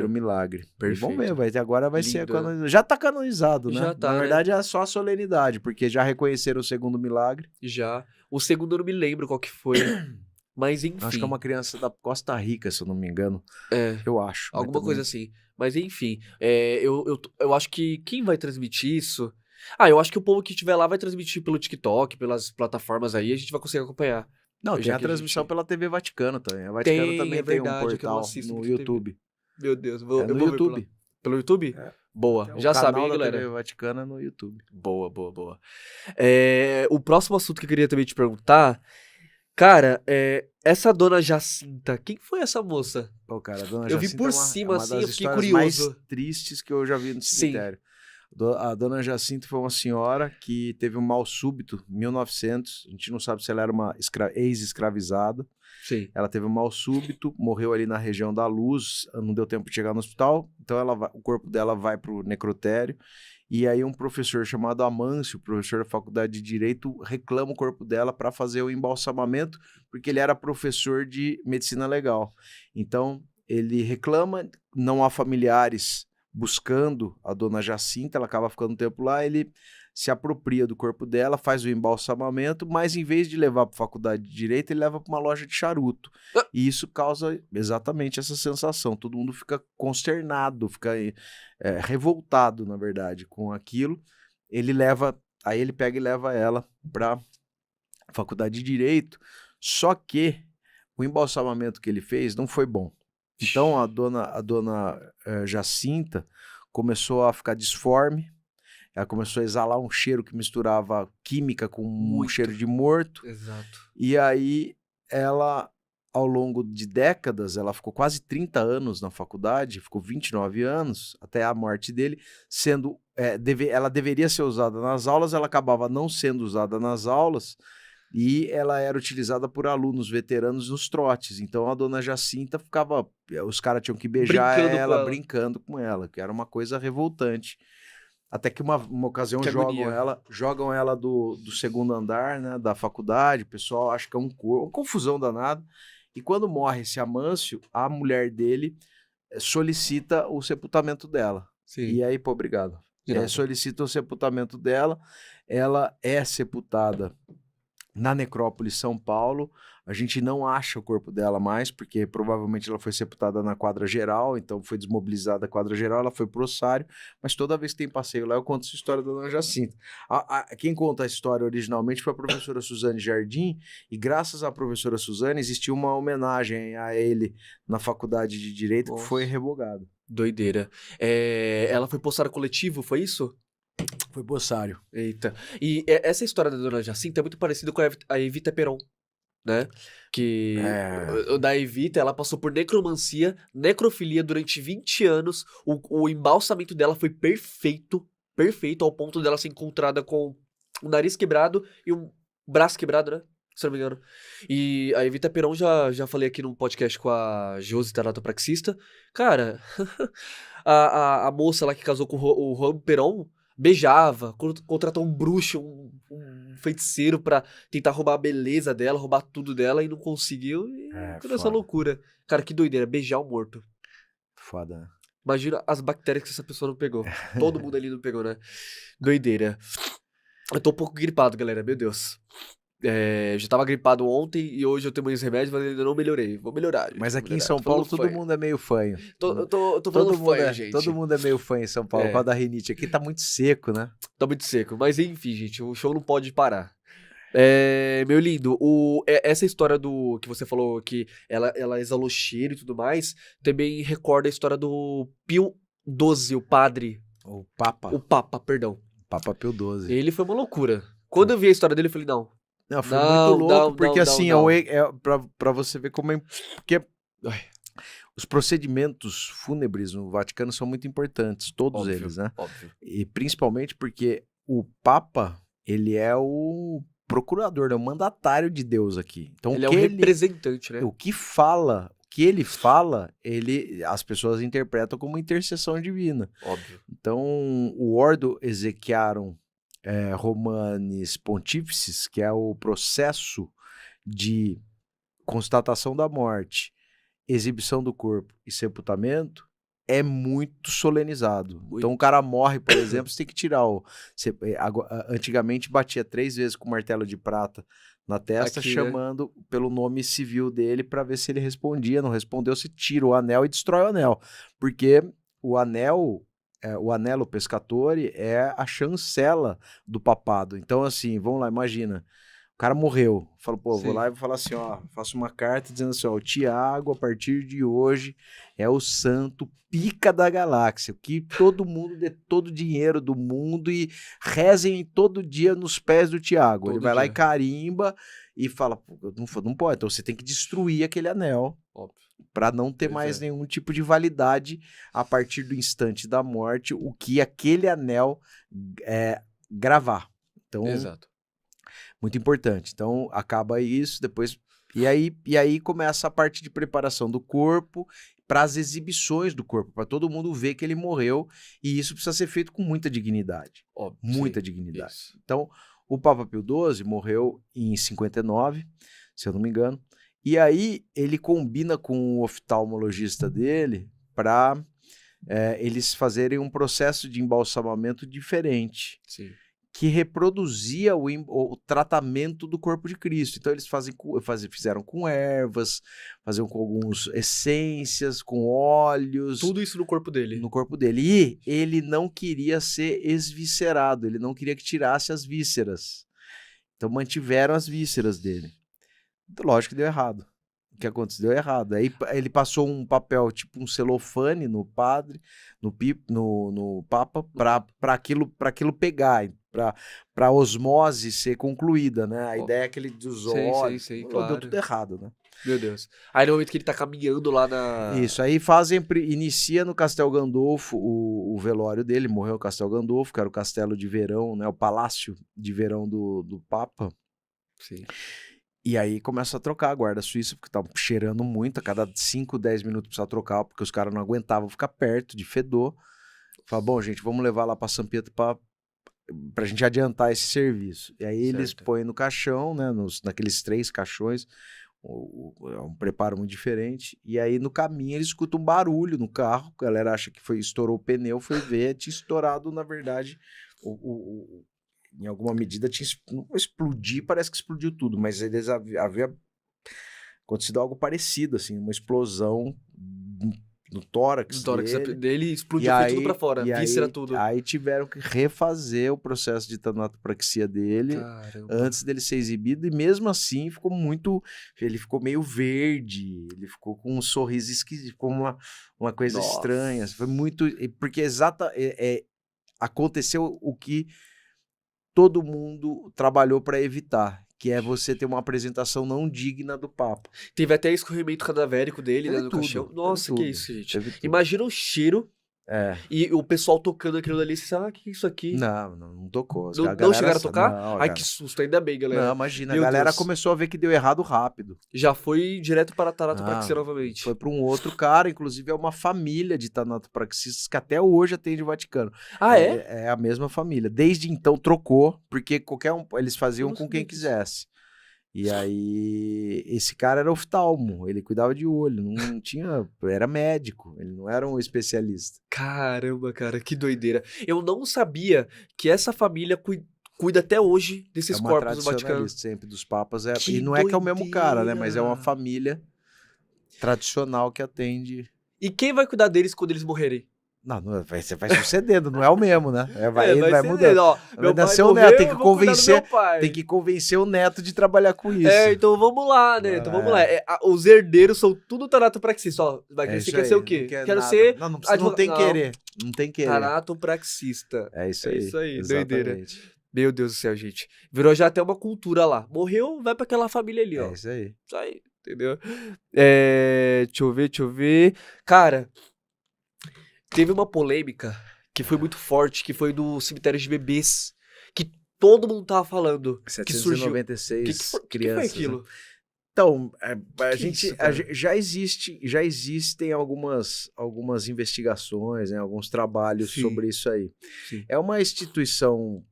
milagre. Perfeito. E vamos ver, agora vai ser canonizado. já tá canonizado, né? Já tá, na verdade é só a solenidade, porque já reconheceram o segundo milagre. Já. O segundo eu não me lembro qual que foi. Mas enfim. Acho que é uma criança da Costa Rica, se eu não me engano. Eu acho. Alguma coisa assim. Mas enfim, eu acho que quem vai transmitir isso... eu acho que o povo que estiver lá vai transmitir pelo TikTok, pelas plataformas aí, a gente vai conseguir acompanhar. Não, tem a transmissão pela TV Vaticano também. A Vaticano também tem um portal no YouTube. Meu Deus, eu vou no YouTube. Pelo YouTube? Boa, então, já sabem, hein, galera? A TV Vaticano é no YouTube. Boa. O próximo assunto que eu queria também te perguntar... Cara, essa dona Jacinta, quem foi essa moça? Pô, cara, a dona eu Jacinta vi por cima, assim, eu fiquei curioso. curioso. Mais tristes que eu já vi no cemitério. A dona Jacinta foi uma senhora que teve um mal súbito em 1900. A gente não sabe se ela era uma ex-escravizada. Sim. Ela teve um mal súbito, morreu ali na região da Luz, não deu tempo de chegar no hospital. Então o corpo dela vai para o necrotério. E aí um professor chamado Amâncio, professor da Faculdade de Direito, reclama o corpo dela para fazer o embalsamamento, porque ele era professor de medicina legal. Então, ele reclama, não há familiares buscando a dona Jacinta, ela acaba ficando um tempo lá, ele se apropria do corpo dela, faz o embalsamamento, mas em vez de levar para a Faculdade de Direito, ele leva para uma loja de charuto. E isso causa exatamente essa sensação. Todo mundo fica consternado, fica revoltado, na verdade, com aquilo. Aí ele pega e leva ela para a Faculdade de Direito, só que o embalsamamento que ele fez não foi bom. Então a dona Jacinta começou a ficar disforme, ela começou a exalar um cheiro que misturava química com um Muito. cheiro de morto. Exato. E aí ela, ao longo de décadas, ela ficou quase 30 anos na faculdade, ficou 29 anos, até a morte dele, sendo, ela deveria ser usada nas aulas, ela acabava não sendo usada nas aulas, e ela era utilizada por alunos veteranos nos trotes. Então a dona Jacinta ficava, os caras tinham que beijar Brincando com ela, ela. brincando com ela, que era uma coisa revoltante. Até que uma ocasião Que agonia. jogam ela do segundo andar, né, da faculdade, o pessoal acha que é uma confusão danada. E quando morre esse Amâncio, a mulher dele solicita o sepultamento dela. Sim. E aí, pô, obrigado. Solicita o sepultamento dela, ela é sepultada na necrópole São Paulo. A gente não acha o corpo dela mais, porque provavelmente ela foi sepultada na quadra geral, então foi desmobilizada a quadra geral, ela foi pro ossário, mas toda vez que tem passeio lá eu conto essa história da dona Jacinta. Quem conta a história originalmente foi a professora Suzane Jardim, e graças à professora Suzane existiu uma homenagem a ele na faculdade de Direito. Nossa. Que foi revogada. Doideira. Ela foi postada coletivo, foi isso? Foi possário. Eita. E essa história da dona Jacinta é muito parecida com a Evita Peron, né? Que da Evita, ela passou por necromancia, necrofilia durante 20 anos. O embalsamento dela foi perfeito ao ponto dela ser encontrada com o nariz quebrado e um braço quebrado, né? Se não me engano. E a Evita Peron, já falei aqui num podcast com a Josi, taratopraxista. Cara, a moça lá que casou com o Juan Peron beijava, contratou um bruxo, um feiticeiro pra tentar roubar a beleza dela, roubar tudo dela e não conseguiu. E toda essa loucura. Cara, que doideira, beijar o morto. Foda, né? Imagina as bactérias que essa pessoa não pegou. Todo mundo ali não pegou, né? Doideira. Eu tô um pouco gripado, galera, meu Deus. Eu já tava gripado ontem e hoje eu tenho mais remédios, mas ainda não melhorei. Vou melhorar, gente. Mas aqui em São Paulo todo mundo é meio fanho. Eu tô falando fanho, gente. Todo mundo é meio fanho em São Paulo por causa da rinite. Aqui tá muito seco, né? Tá muito seco. Mas enfim, gente, o show não pode parar. Meu lindo, essa história do que você falou que ela exalou cheiro e tudo mais, também recorda a história do Pio XII, o padre. O Papa. O Papa, perdão. Papa Pio XII. Ele foi uma loucura. Quando eu vi a história dele, eu falei, não. Não, foi muito louco, porque assim, pra você ver como é... Porque os procedimentos fúnebres no Vaticano são muito importantes, todos eles, né? Óbvio. E principalmente porque o Papa, ele é o procurador, é o mandatário de Deus aqui. Então, ele é o representante, né? O que ele fala, as pessoas interpretam como intercessão divina. Óbvio. Então, o Ordo Exequiarum Romanis Pontifices, que é o processo de constatação da morte, exibição do corpo e sepultamento, é muito solenizado. Muito. Então o cara morre, por exemplo, você tem que tirar antigamente batia 3 vezes com martelo de prata na testa, aqui, chamando pelo nome civil dele para ver se ele respondia. Não respondeu, você tira o anel e destrói o anel. Porque o anel... o anello pescatore é a chancela do papado. Então, assim, vamos lá, imagina. O cara morreu. Fala, pô, vou lá e vou falar assim, ó, faço uma carta dizendo assim, ó, o Tiago, a partir de hoje, é o santo pica da galáxia, que todo mundo dê todo o dinheiro do mundo e rezem todo dia nos pés do Tiago. Ele vai lá e carimba e fala, pô, não pode, então você tem que destruir aquele anel. Óbvio. Para não ter mais nenhum tipo de validade a partir do instante da morte, o que aquele anel gravar. Então, muito importante. Então, acaba isso, depois... E aí começa a parte de preparação do corpo para as exibições do corpo, para todo mundo ver que ele morreu, e isso precisa ser feito com muita dignidade. Óbvio, muita dignidade. Isso. Então, o Papa Pio XII morreu em 59, se eu não me engano, e aí ele combina com o oftalmologista dele para eles fazerem um processo de embalsamamento diferente. Sim. Que reproduzia o tratamento do corpo de Cristo. Então eles fizeram com ervas, faziam com algumas essências, com óleos. Tudo isso no corpo dele. No corpo dele. E ele não queria ser esviscerado, ele não queria que tirasse as vísceras. Então mantiveram as vísceras dele. Lógico que deu errado. que aconteceu? Deu errado. Aí ele passou um papel, tipo um celofane no padre, no papa, para aquilo pegar, para osmose ser concluída, né? A Ó, ideia é que ele dos sei, olhos, sei, deu claro. tudo errado, né? Meu Deus. Aí no momento que ele tá caminhando lá na... Isso, aí inicia no Castel Gandolfo o velório dele, morreu no Castel Gandolfo, que era o castelo de verão, né? O palácio de verão do Papa. Sim. E aí começa a trocar a guarda suíça, porque tava cheirando muito, a cada 5, 10 minutos precisa trocar, porque os caras não aguentavam ficar perto de fedor. Fala, bom, gente, vamos levar lá pra São Pietro pra gente adiantar esse serviço. E aí eles Certo. põem no caixão, né, naqueles 3 caixões, é um preparo muito diferente. E aí no caminho eles escutam um barulho no carro, a galera acha que estourou o pneu, foi ver, tinha estourado, na verdade, em alguma medida tinha explodir, parece que explodiu tudo, mas eles havia acontecido algo parecido, assim, uma explosão no tórax O tórax dele. dele explodiu, foi tudo pra fora, víscera, tudo. Aí tiveram que refazer o processo de tanatopraxia dele. Caramba. Antes dele ser exibido, e mesmo assim ele ficou meio verde, ele ficou com um sorriso esquisito, ficou uma coisa Nossa. estranha, foi muito, porque aconteceu o que todo mundo trabalhou para evitar, que é você ter uma apresentação não digna do Papa. Teve até escorrimento cadavérico dele, né, Teve no tudo, caixão. teve Nossa, que tudo, isso, gente. teve tudo. Imagina o cheiro e o pessoal tocando aquilo ali. Você sabe, ah, que é isso aqui? Não tocou. Não chegaram a tocar? Não, Ai, que susto, ainda bem, galera. Não, imagina, Meu a galera Deus. começou a ver que deu errado rápido. Já foi direto para tanatopraxia novamente. Foi para um outro cara, inclusive é uma família de tanatopraxistas que até hoje atende o Vaticano. Ah, é? É a mesma família. Desde então trocou, porque eles faziam Eu não com sabia quem disso. quisesse. E aí, esse cara era oftalmo, ele cuidava de olho, não tinha, era médico, ele não era um especialista. Caramba, cara, que doideira. Eu não sabia que essa família cuida até hoje desses É uma corpos do Vaticano. tradicionalista sempre dos papas, Que e não é que é o mesmo cara, né, mas é uma doideira. família tradicional que atende. E quem vai cuidar deles quando eles morrerem? Não, vai sucedendo, não é o mesmo, né? Ele vai ser mudando. ele, ó. Vai Meu pai nascer o morreu, neto, tem que eu vou cuidar do meu convencer, pai. tem que convencer o neto de trabalhar com isso. Então vamos lá, né? Então vamos lá. Os herdeiros são tudo tanatopraxista. Ó, você quer ser o quê? Quero ser... Não tem querer. Não tem querer. Tanatopraxista. É isso aí. É isso aí, exatamente. doideira. Meu Deus do céu, gente. Virou já até uma cultura lá. Morreu, vai pra aquela família ali, ó. É isso aí. Isso aí, entendeu? Deixa eu ver. Cara, teve uma polêmica que foi muito forte, que foi do cemitério de bebês, que todo mundo tava falando. Que surgiu. 796 que crianças. foi aquilo? Né? Então, já existem algumas investigações, né, alguns trabalhos sobre isso aí. Sim. É uma instituição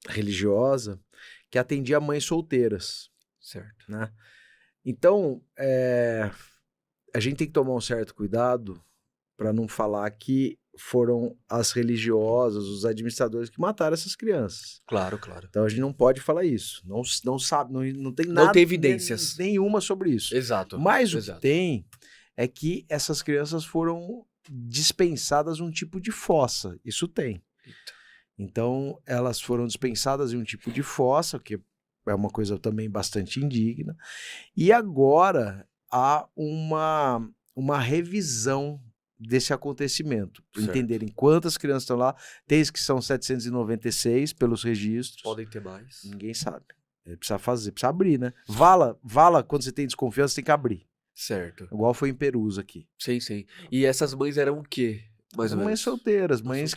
religiosa que atendia mães solteiras. Certo. Né? Então, a gente tem que tomar um certo cuidado para não falar que foram as religiosas, os administradores que mataram essas crianças. Claro, claro. Então a gente não pode falar isso. Não sabe, não tem nada. Não tem evidências nenhuma sobre isso. Exato. Mas o que tem é que essas crianças foram dispensadas um tipo de fossa. Isso tem. Eita. Então elas foram dispensadas em um tipo de fossa, que é uma coisa também bastante indigna. E agora há uma revisão desse acontecimento, para entenderem quantas crianças estão lá. Tem que são 796 pelos registros. Podem ter mais. Ninguém sabe. Precisa abrir, né? Vala, quando você tem desconfiança, tem que abrir. Certo. Igual foi em Perusa aqui. Sim. E essas mães eram o quê? Mais ou menos? Mães solteiras, mães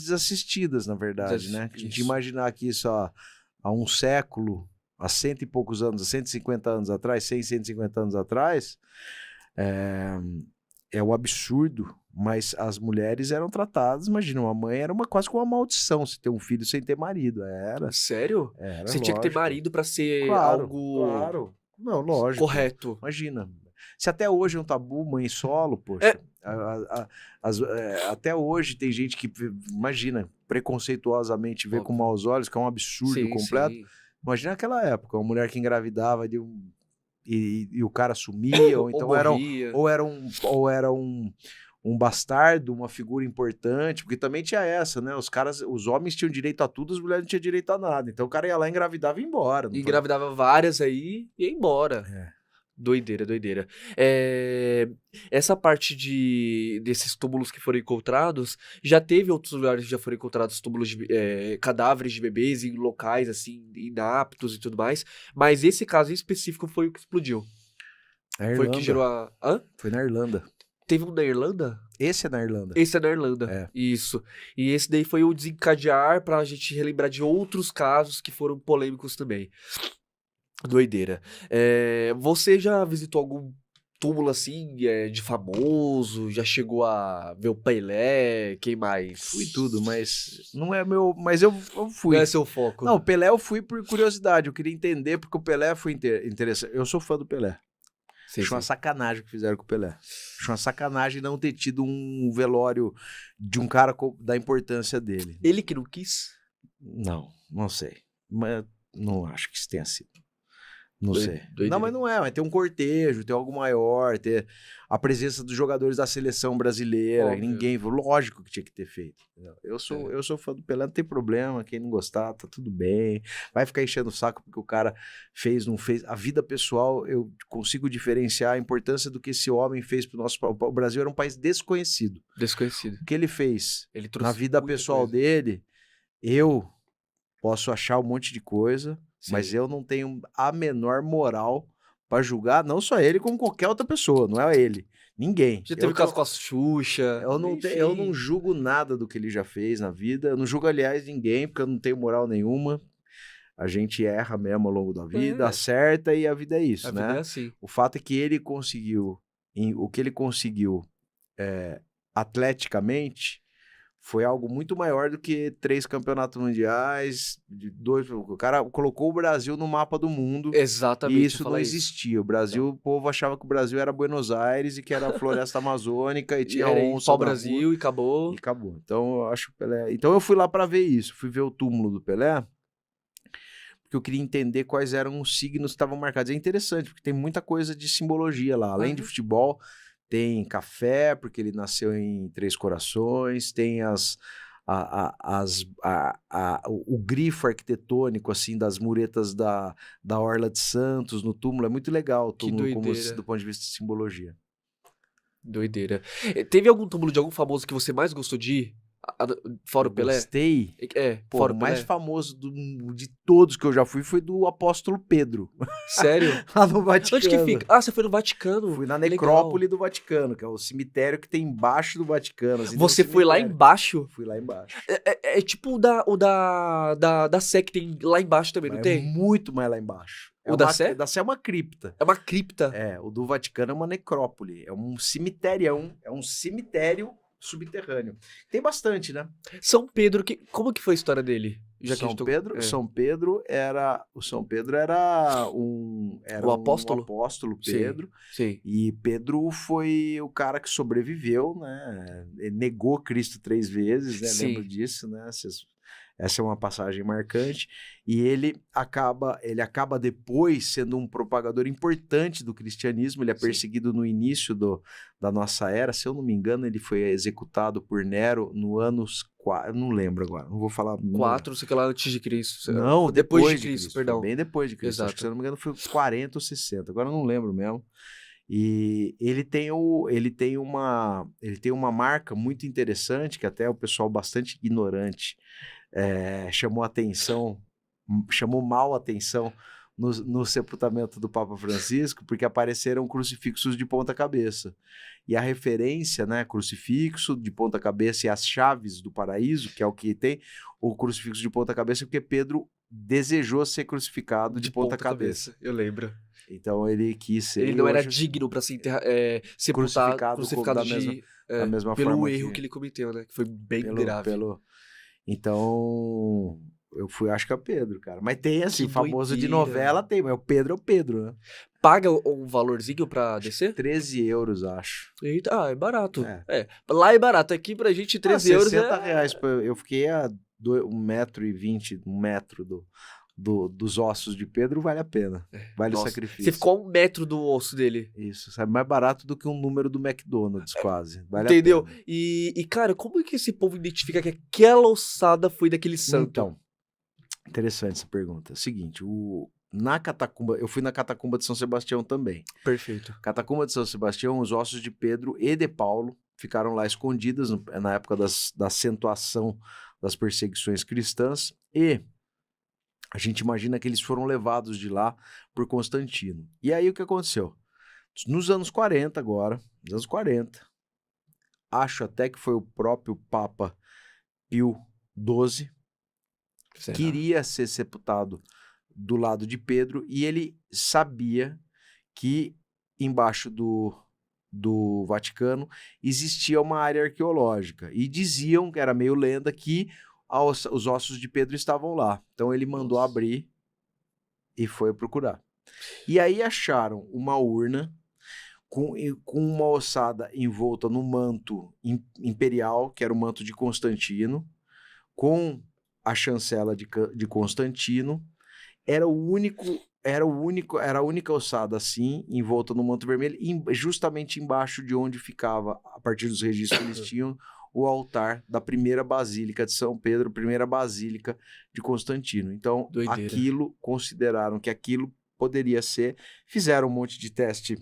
desassistidas, na verdade, né? A gente imaginar que isso há um século, há 100 e poucos anos, 150 anos atrás, 150 anos atrás, é um absurdo, mas as mulheres eram tratadas, imagina, uma mãe era quase como uma maldição se ter um filho sem ter marido, era. Sério? Era, você tinha que ter marido pra ser algo... Claro, não, lógico. Correto. Imagina, se até hoje é um tabu mãe solo, poxa, até hoje tem gente que, imagina, preconceituosamente vê com maus olhos, que é um absurdo completo. Sim. Imagina aquela época, uma mulher que engravidava e o cara sumia, ou então era um bastardo, uma figura importante, porque também tinha essa, né? Os homens tinham direito a tudo, as mulheres não tinham direito a nada. Então o cara ia lá, engravidava e ia embora. Engravidava várias aí e ia embora. Doideira, doideira. Essa parte desses túmulos que foram encontrados, já teve outros lugares que já foram encontrados túmulos cadáveres de bebês em locais, assim, inaptos e tudo mais, mas esse caso em específico foi o que explodiu. Na Foi o que Irlanda. gerou a... Hã? Foi na Irlanda. Teve um na Irlanda? Esse é na Irlanda. Esse é na Irlanda, É. isso. E esse daí foi o desencadear pra gente relembrar de outros casos que foram polêmicos também. Doideira. Você já visitou algum túmulo assim, de famoso? Já chegou a ver o Pelé? Quem mais? Fui tudo, mas não é meu... Mas eu fui. Não é seu foco. Não, o Pelé eu fui por curiosidade. Eu queria entender porque o Pelé foi interessante. Eu sou fã do Pelé. Sim, Acho uma sim. sacanagem o que fizeram com o Pelé. Acho uma sacanagem não ter tido um velório de um cara da importância dele. Ele que não quis? Não sei. Mas não acho que isso tenha sido. Não sei. Doideira. Não, mas não é. Vai ter um cortejo, ter algo maior, ter a presença dos jogadores da seleção brasileira. Óbvio. Ninguém, lógico que tinha que ter feito. Entendeu? Eu sou fã do Pelé, não tem problema. Quem não gostar, tá tudo bem. Vai ficar enchendo o saco porque o cara fez, não fez. A vida pessoal, eu consigo diferenciar a importância do que esse homem fez pro nosso... O Brasil era um país desconhecido. Desconhecido. O que ele fez Ele na trouxe vida muita pessoal coisa. dele, eu posso achar um monte de coisa, Sim. mas eu não tenho a menor moral pra julgar, não só ele, como qualquer outra pessoa, não é ele. Ninguém. Já teve Eu caso tô- com a Xuxa. eu não, enfim. eu não julgo nada do que ele já fez na vida. Eu não julgo, aliás, ninguém, porque eu não tenho moral nenhuma. A gente erra mesmo ao longo da vida, É. acerta e a vida é isso, A né? vida é assim. O fato é que ele conseguiu, o que ele conseguiu atleticamente, foi algo muito maior do que 3 campeonatos mundiais, o cara colocou o Brasil no mapa do mundo. Exatamente. E isso não existia. O Brasil, o povo achava que o Brasil era Buenos Aires e que era a floresta amazônica e tinha Era onça pau na Brasil e acabou. rua, e acabou. Então eu acho o Pelé. Então eu fui lá para ver isso, fui ver o túmulo do Pelé, porque eu queria entender quais eram os signos que estavam marcados. É interessante, porque tem muita coisa de simbologia lá. Além de futebol, tem café, porque ele nasceu em Três Corações, tem o grifo arquitetônico assim das muretas da Orla de Santos no túmulo. É muito legal o Que túmulo doideira. do ponto de vista de simbologia. Doideira. Teve algum túmulo de algum famoso que você mais gostou de ir? Fora o Pelé? Gostei. Pô, Fora o mais famoso de todos que eu já fui foi do apóstolo Pedro. Sério? Lá no Vaticano. Onde que fica? Ah, você foi no Vaticano. Fui na Que necrópole do Vaticano, que é o cemitério que tem embaixo do Vaticano. Assim, Você foi lá embaixo? Fui lá embaixo. É tipo o da Sé que tem lá embaixo também, não Mas tem? muito mais lá embaixo. O da Sé? O da Sé é uma cripta. É uma cripta. O do Vaticano é uma necrópole. É um cemitério, é um cemitério subterrâneo. Tem bastante, né? São Pedro, como que foi a história dele? São Pedro era um apóstolo? apóstolo Sim, Pedro. sim. E Pedro foi o cara que sobreviveu, né? Ele negou Cristo 3 vezes, né? Sim. Lembro disso, né? Essa é uma passagem marcante. E ele acaba depois sendo um propagador importante do cristianismo. Ele é perseguido no início da nossa era. Se eu não me engano, ele foi executado por Nero no anos 4. Não lembro agora. Não vou falar. 4, sei que lá antes de Cristo. Não, depois de Cristo, perdão. Bem depois de Cristo. Exato. Acho que, se eu não me engano, foi 40 ou 60. Agora eu não lembro mesmo. E ele tem uma marca muito interessante, que até o pessoal bastante ignorante chamou mal atenção no sepultamento do Papa Francisco, porque apareceram crucifixos de ponta cabeça. E a referência, né, crucifixo de ponta cabeça e as chaves do paraíso, que é o que tem, o crucifixo de ponta cabeça, porque Pedro desejou ser crucificado de ponta cabeça. Eu lembro. Então ele quis ser. Ele não era digno para ser crucificado da mesma pelo forma erro que ele cometeu, né? Que foi bem grave. Então, eu fui, acho que é o Pedro, cara. Mas tem, assim, Que famoso de doideira. novela, tem, mas o Pedro é o Pedro, né? Paga um valorzinho pra descer? 13 euros, acho. Eita, é barato. Lá é barato, aqui pra gente 13 euros 60 reais. Eu fiquei a 1,20 m dos ossos de Pedro, vale a pena. Vale o sacrifício. Você ficou a 1 metro do osso dele. Isso, sabe? Mais barato do que um número do McDonald's, quase. Vale Entendeu? a pena. E, cara, como é que esse povo identifica que aquela ossada foi daquele santo? Então, interessante essa pergunta. É o seguinte, na catacumba, eu fui na catacumba de São Sebastião também. Perfeito. Catacumba de São Sebastião, os ossos de Pedro e de Paulo ficaram lá escondidas na época da acentuação das perseguições cristãs, e a gente imagina que eles foram levados de lá por Constantino. E aí o que aconteceu? Nos anos 40 agora, nos anos 40, acho até que foi o próprio Papa Pio XII, queria ser sepultado do lado de Pedro, e ele sabia que embaixo do Vaticano existia uma área arqueológica, e diziam, que era meio lenda, que os ossos de Pedro estavam lá. Então ele mandou abrir e foi procurar. E aí acharam uma urna com uma ossada envolta no manto imperial, que era o manto de Constantino, com a chancela de Constantino. Era a única ossada assim, envolta no manto vermelho, justamente embaixo de onde ficava, a partir dos registros que eles tinham, o altar da primeira basílica de São Pedro, primeira basílica de Constantino. Então, consideraram que aquilo poderia ser, fizeram um monte de teste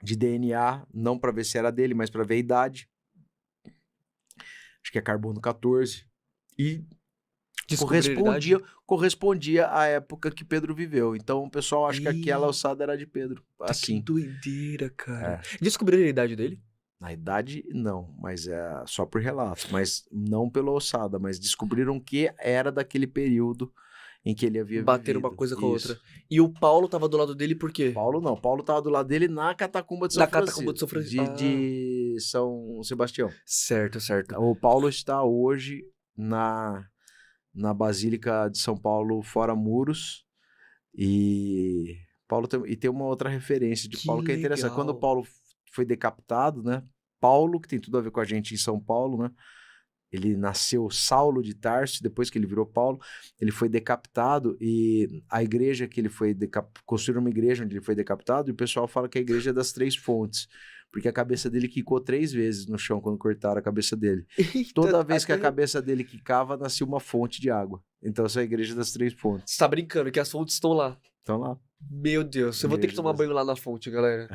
de DNA, não para ver se era dele, mas para ver a idade. Acho que é carbono 14. E correspondia à época que Pedro viveu. Então o pessoal acha que aquela ossada era de Pedro. Assim. Que doideira, cara. Descobriram a idade dele? Na idade, não, mas é só por relatos, mas não pela ossada, mas descobriram que era daquele período em que ele havia Bateram vivido. uma coisa com a outra. E o Paulo tava do lado dele por quê? Paulo tava do lado dele na catacumba de São Francisco. De São Sebastião. Certo. O Paulo está hoje na Basílica de São Paulo, fora muros, e tem uma outra referência de Paulo que é interessante. Quando Paulo foi decapitado, né? Paulo, que tem tudo a ver com a gente em São Paulo, né? Ele nasceu Saulo de Tarso, depois que ele virou Paulo, ele foi decapitado, e a igreja que ele foi construíram uma igreja onde ele foi decapitado, e o pessoal fala que é a igreja das 3 fontes, porque a cabeça dele quicou 3 vezes no chão quando cortaram a cabeça dele. Toda vez que a cabeça dele quicava, nascia uma fonte de água. Então essa é a igreja das 3 fontes. Você tá brincando que as fontes estão lá? Estão lá. Meu Deus, eu vou ter que tomar banho lá na fonte, galera.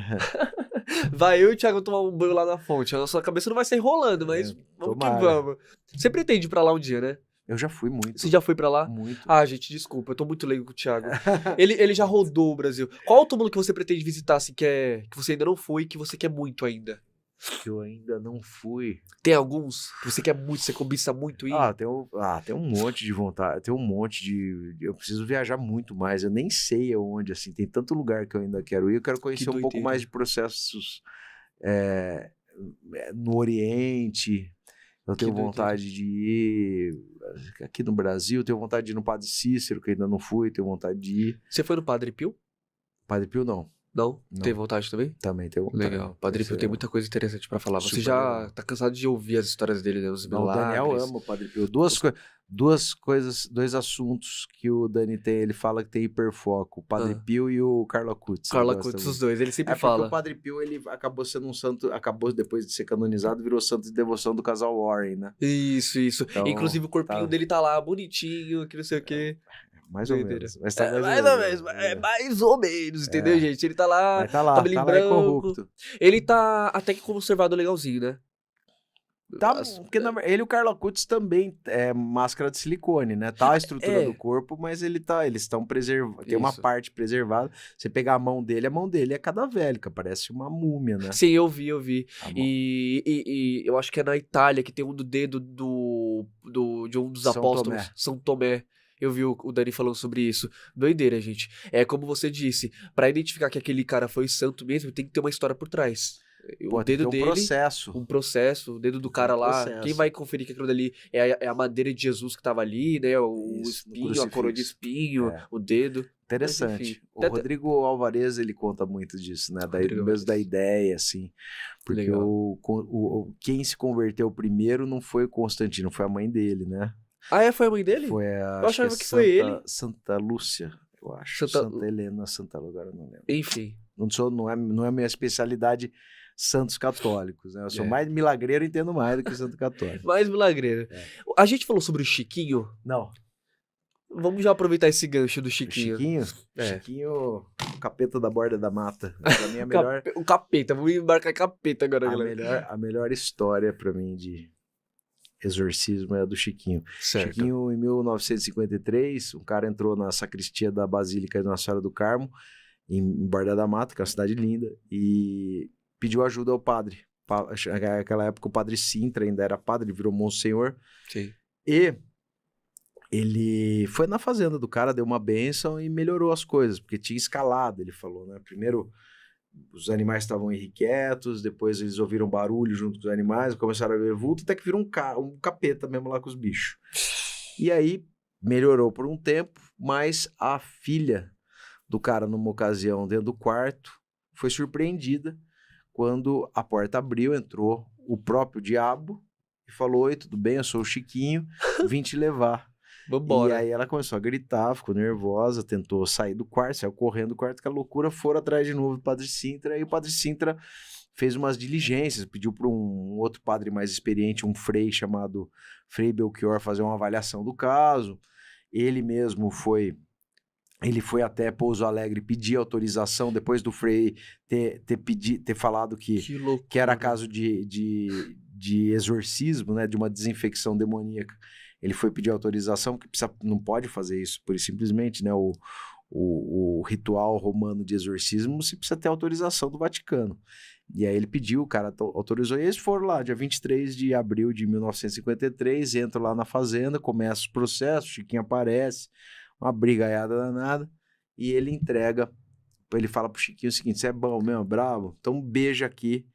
Vai eu e o Thiago tomar um banho lá na fonte. A nossa cabeça não vai sair enrolando, mas vamos que vamos. Você pretende ir pra lá um dia, né? Eu já fui muito. Você já foi pra lá? Muito. Ah, gente, desculpa, eu tô muito leigo com o Thiago. Ele já rodou o Brasil. Qual o túmulo que você pretende visitar, assim, que você ainda não foi e que você quer muito ainda? Que eu ainda não fui. Tem alguns que você quer muito, você cobiça muito ir? Tem um monte de vontade, tem um monte de... Eu preciso viajar muito mais, eu nem sei aonde, assim, tem tanto lugar que eu ainda quero ir, eu quero conhecer um pouco mais de processos no Oriente, eu tenho vontade de ir aqui no Brasil, eu tenho vontade de ir no Padre Cícero, que ainda não fui, tenho vontade de ir. Você foi no Padre Pio? Padre Pio, não. Não? Tem vontade também? Também tenho vontade. Legal. Padre Pio tem muita coisa interessante pra falar. Você já tá cansado de ouvir as histórias dele, né? Os milagres. O Daniel ama o Padre Pio. Dois assuntos que o Dani tem. Ele fala que tem hiperfoco. O Padre Pio e o Carlo Acutis. Carlo Acutis, os dois. Ele sempre fala. Porque o Padre Pio, ele acabou sendo um santo, acabou depois de ser canonizado, virou santo de devoção do casal Warren, né? Isso. Então, inclusive o corpinho dele tá lá, bonitinho, que não sei o quê. Mais ou menos. Mas tá mais ou menos, entendeu, gente? Ele tá lá, cabelinho branco. Ele tá até que conservado legalzinho, né? Porque ele e o Carlo Acutis também é máscara de silicone, né? Tá a estrutura do corpo, mas eles estão preservados. Tem uma parte preservada. Você pegar a mão dele é cadavélica, parece uma múmia, né? Sim, eu vi. E eu acho que é na Itália que tem um do dedo de um dos apóstolos, São Tomé. Eu vi o Dani falando sobre isso. Doideira, gente. É como você disse, pra identificar que aquele cara foi santo mesmo, tem que ter uma história por trás. O dedo dele, um processo, o dedo do cara lá, quem vai conferir que aquilo dali é a madeira de Jesus que tava ali, né? O espinho, a coroa de espinho, o dedo. Interessante. O Rodrigo Alvarez, ele conta muito disso, né? Mesmo da ideia, assim. Porque quem se converteu primeiro não foi o Constantino, foi a mãe dele, né? Ah, foi a mãe dele? Foi eu achava que foi ele. Santa Lúcia, eu acho. Santa Helena, Santa Lúcia, agora não lembro. Enfim. Não é a minha especialidade santos católicos, né? Eu sou mais milagreiro e entendo mais do que santo católico. Mais milagreiro. A gente falou sobre o Chiquinho? Não. Vamos já aproveitar esse gancho do O Chiquinho. Chiquinho, É. Chiquinho, o capeta da borda da mata. Pra mim, a melhor, O capeta, vamos embarcar capeta agora, galera. a melhor história pra mim de exorcismo é a do Chiquinho. Certo. Chiquinho, em 1953, um cara entrou na sacristia da Basílica de Nossa Senhora do Carmo, em Borda da Mata, que é uma cidade linda, e pediu ajuda ao padre. Naquela época o padre Sintra ainda era padre, virou monsenhor, Sim. e ele foi na fazenda do cara, deu uma bênção e melhorou as coisas, porque tinha escalado, ele falou, né? Primeiro os animais estavam irrequietos, depois eles ouviram barulho junto com os animais, começaram a ver vulto, até que virou um capeta mesmo lá com os bichos. E aí melhorou por um tempo, mas a filha do cara, numa ocasião, dentro do quarto, foi surpreendida quando a porta abriu, entrou o próprio diabo e falou: "Oi, tudo bem? Eu sou o Chiquinho, vim te levar." Vambora. E aí ela começou a gritar, ficou nervosa, tentou sair do quarto, saiu correndo do quarto, que a loucura, foram atrás de novo do Padre Sintra, e o Padre Sintra fez umas diligências, pediu para um outro padre mais experiente, um frei chamado Frei Belchior, fazer uma avaliação do caso. Ele mesmo foi até Pouso Alegre pedir autorização, depois do frei ter falado que era caso de exorcismo, né, de uma desinfecção demoníaca. Ele foi pedir autorização, porque não pode fazer isso, por simplesmente, né? O ritual romano de exorcismo, você precisa ter autorização do Vaticano. E aí ele pediu, o cara autorizou, e eles foram lá, dia 23 de abril de 1953, entram lá na fazenda, começa os processos, Chiquinho aparece, uma brigaiada danada, e ele fala pro Chiquinho o seguinte: "Você é bom mesmo, bravo? Então beija aqui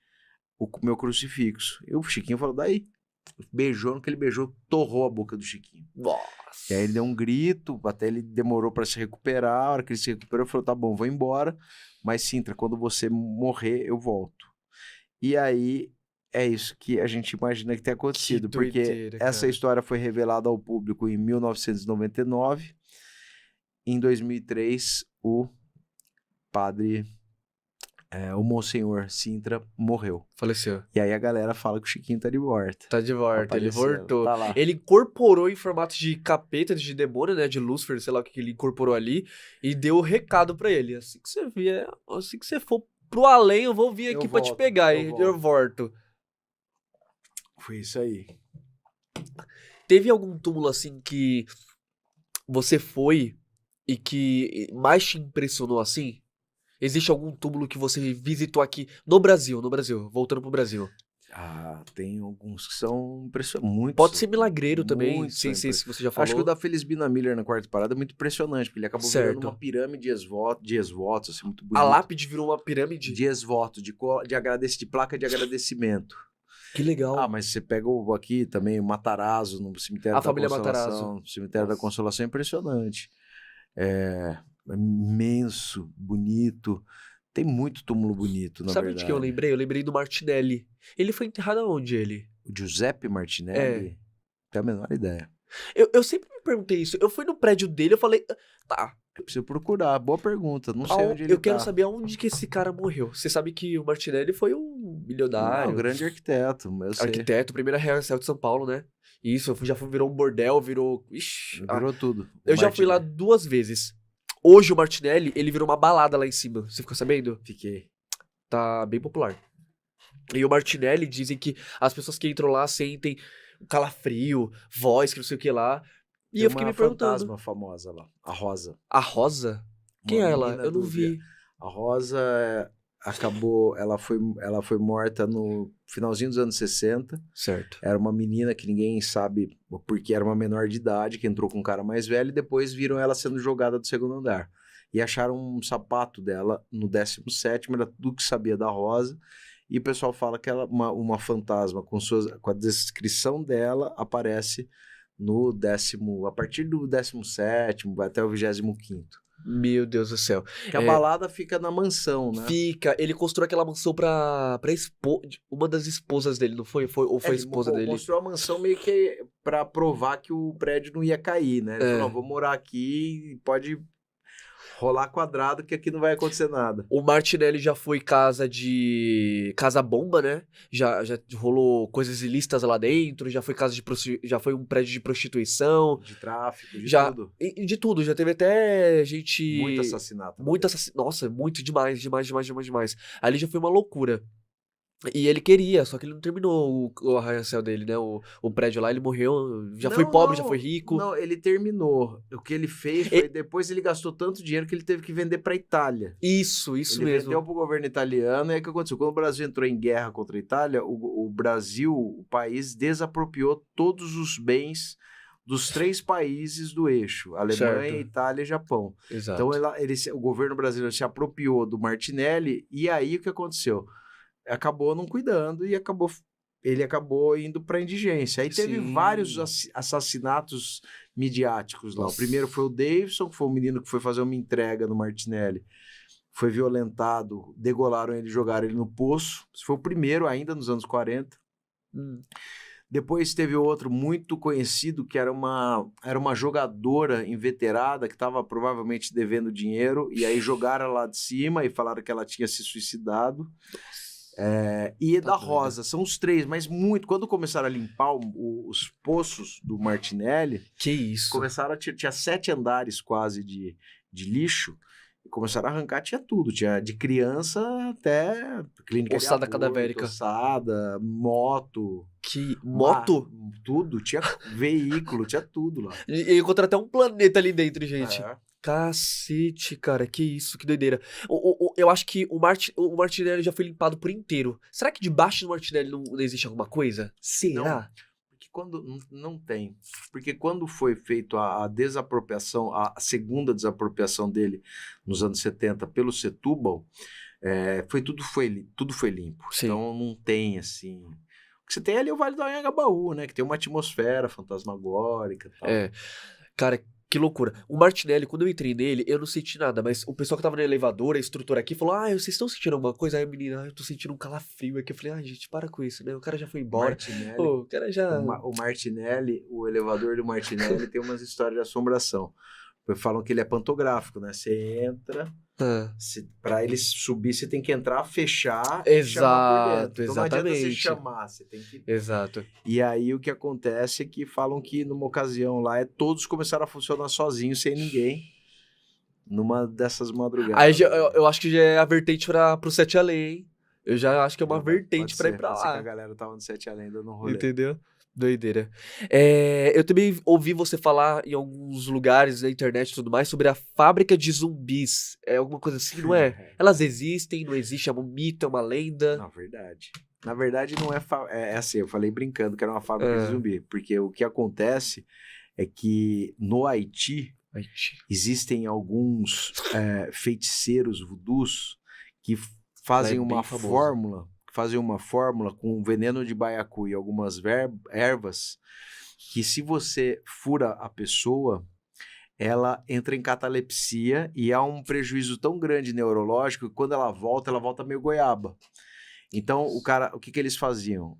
o meu crucifixo." E o Chiquinho falou: "Daí." Beijou, no que ele beijou, torrou a boca do Chiquinho. Nossa. E aí ele deu um grito, até ele demorou pra se recuperar. A hora que ele se recuperou, ele falou: "Tá bom, vou embora, mas Sintra, quando você morrer, eu volto." E aí é isso que a gente imagina que tenha acontecido, porque doideira, essa cara. história foi revelada ao público em 1999. Em 2003, o padre, o Monsenhor Sintra, morreu. Faleceu. E aí a galera fala que o Chiquinho tá de volta. Tá de volta, ele Apareceu, voltou. tá lá. Ele incorporou em formato de capeta, de demônio, né? De Lúcifer, sei lá o que ele incorporou ali. E deu o recado pra ele: assim que você vier, assim que você for pro além, eu vou vir aqui pra te pegar, hein? Eu volto. Foi isso aí. Teve algum túmulo assim que você foi e que mais te impressionou assim? Existe algum túmulo que você visitou aqui no Brasil, voltando pro Brasil? Ah, tem alguns que são impressionantes. Pode ser milagreiro também, Muitos sem são ser esse que você já falou. Acho que o da Felisbina Miller na quarta parada é muito impressionante, porque ele acabou virando uma pirâmide de esvotos, assim, muito bonito. A lápide virou uma pirâmide? De esvoto, de placa de agradecimento. Que legal. Ah, mas você pega aqui também o Matarazzo, no cemitério A da família Consolação. Matarazzo. O cemitério da Consolação é impressionante. É imenso, bonito. Tem muito túmulo bonito, na Sabe verdade. de que eu lembrei? Eu lembrei do Martinelli. Ele foi enterrado aonde, ele? O Giuseppe Martinelli? Tenho a menor ideia. Eu sempre me perguntei isso. Eu fui no prédio dele, eu falei, tá. Eu preciso procurar, boa pergunta. Não sei onde ele Eu quero saber aonde que esse cara morreu. Você sabe que o Martinelli foi um milionário. Um grande arquiteto, eu sei. Arquiteto, primeira arranha-céu de São Paulo, né? Isso, virou um bordel, virou... Ixi, virou tudo. Eu já fui lá 2 vezes. Hoje o Martinelli, ele virou uma balada lá em cima. Você ficou sabendo? Fiquei. Tá bem popular. E o Martinelli, dizem que as pessoas que entram lá sentem um calafrio, voz, que não sei o que lá. E eu fiquei me perguntando. Tem uma fantasma famosa lá, a Rosa. A Rosa? Quem é ela? Eu não vi. A Rosa ela foi morta no finalzinho dos anos 60. Certo. Era uma menina que ninguém sabe porque era uma menor de idade, que entrou com um cara mais velho, e depois viram ela sendo jogada do segundo andar. E acharam um sapato dela no 17º, era tudo que sabia da Rosa. E o pessoal fala que ela, uma fantasma com a descrição dela aparece a partir do 17º até o 25º. Meu Deus do céu. Que a balada fica na mansão, né? Fica. Ele construiu aquela mansão pra uma das esposas dele, não foi? Ou foi a esposa dele? Ele construiu a mansão meio que pra provar que o prédio não ia cair, né? Ele falou, vou morar aqui e pode... rolar quadrado que aqui não vai acontecer nada. O Martinelli já foi casa bomba, né? Já rolou coisas ilícitas lá dentro, já foi já foi um prédio de prostituição, De tráfico, de já tudo. de tudo, já teve até gente Muito assassinato. Nossa, muito demais. Ali já foi uma loucura. E ele queria, só que ele não terminou o arranha-céu dele, né? O prédio lá, ele morreu, já foi pobre, já foi rico. Não, ele terminou. O que ele fez foi, depois ele gastou tanto dinheiro que ele teve que vender pra Itália. Isso Ele mesmo. vendeu pro governo italiano, e aí o que aconteceu? Quando o Brasil entrou em guerra contra a Itália, o Brasil, o país, desapropriou todos os bens dos 3 países do eixo, Alemanha, Certo. Itália e Japão. Exato. Então o governo brasileiro se apropriou do Martinelli, e aí o que aconteceu? Acabou não cuidando e ele acabou indo para indigência. Aí teve Sim. vários assassinatos midiáticos lá. Nossa. O primeiro foi o Davidson, que foi um menino que foi fazer uma entrega no Martinelli. Foi violentado, degolaram ele, jogaram ele no poço. Esse foi o primeiro ainda nos anos 40. Depois teve outro muito conhecido, que era uma jogadora inveterada que estava provavelmente devendo dinheiro, e aí jogaram lá de cima e falaram que ela tinha se suicidado. E Tá da doido. Rosa, são os 3, mas muito. Quando começaram a limpar os poços do Martinelli, Que isso. tinha 7 andares quase de lixo, e começaram a arrancar, tinha tudo, tinha de criança até clínica Ossada de cadavérica. ossada, moto. Que moto? Tudo, tinha veículo, tinha tudo lá. E encontra até um planeta ali dentro, gente. É. Cacete, cara, que isso, que doideira. Eu acho que o Martinelli já foi limpado por inteiro. Será que debaixo do Martinelli não existe alguma coisa? Será? Porque quando não tem. Porque quando foi feito a desapropriação, a segunda desapropriação dele nos anos 70 pelo Setúbal, tudo foi limpo. Sim. Então não tem assim. O que você tem ali é o Vale do Anhangabaú, né? Que tem uma atmosfera fantasmagórica e tal. Cara, que loucura. O Martinelli, quando eu entrei nele, eu não senti nada, mas o pessoal que tava no elevador, a instrutora aqui, falou: vocês estão sentindo alguma coisa? Aí a menina: eu tô sentindo um calafrio aqui. Eu falei: gente, para com isso, né? O cara já foi embora. Martinelli, O cara já. o Martinelli, o elevador do Martinelli tem umas histórias de assombração. Falam que ele é pantográfico, né? Você entra, pra ele subir, você tem que entrar, fechar e chamar por dentro. Então não adianta você chamar, você tem que... Exato. E aí o que acontece é que falam que numa ocasião lá, todos começaram a funcionar sozinhos, sem ninguém, numa dessas madrugadas. Aí eu acho que já é a vertente pro Sete Além, hein? Eu já acho que é uma vertente pra ir pra Pode ser lá. que a galera tava no Sete Além dando um rolê. Entendeu? Doideira. Eu também ouvi você falar em alguns lugares na internet e tudo mais sobre a fábrica de zumbis. É alguma coisa assim, não é? Elas existem, não existe, é um mito, é uma lenda. Não, verdade. Na verdade, não é assim, eu falei brincando que era uma fábrica de zumbi, porque o que acontece é que no Haiti existem alguns feiticeiros vudus que fazem uma fórmula com veneno de baiacu e algumas ervas que, se você fura a pessoa, ela entra em catalepsia e há um prejuízo tão grande neurológico que quando ela volta meio goiaba. Então, o que eles faziam?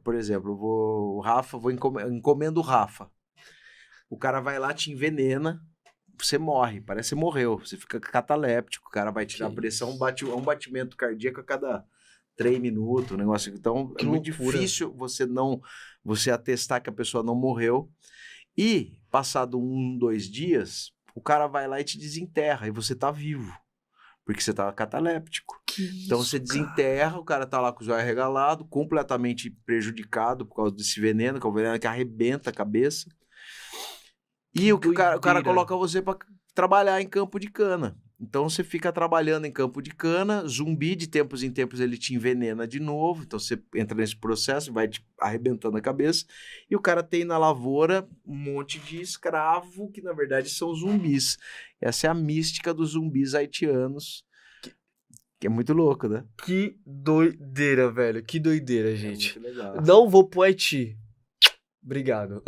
Por exemplo, encomendo o Rafa. O cara vai lá, te envenena, você morre, parece que você morreu, você fica cataléptico, o cara vai tirar a pressão, um batimento cardíaco a cada 3 minutos, um negócio. Então, é muito difícil você atestar que a pessoa não morreu. E, passado 2 dias, o cara vai lá e te desenterra, e você tá vivo, porque você tá cataléptico. Então, você desenterra, o cara tá lá com os olhos arregalados, completamente prejudicado por causa desse veneno, que é o veneno que arrebenta a cabeça. E o cara coloca você para trabalhar em campo de cana. Então você fica trabalhando em campo de cana, zumbi, de tempos em tempos ele te envenena de novo, então você entra nesse processo, vai te arrebentando a cabeça, e o cara tem na lavoura um monte de escravo, que na verdade são zumbis. Essa é a mística dos zumbis haitianos, que é muito louco, né? Que doideira, velho, que doideira, gente. Muito legal. Não vou pro Haiti. Obrigado.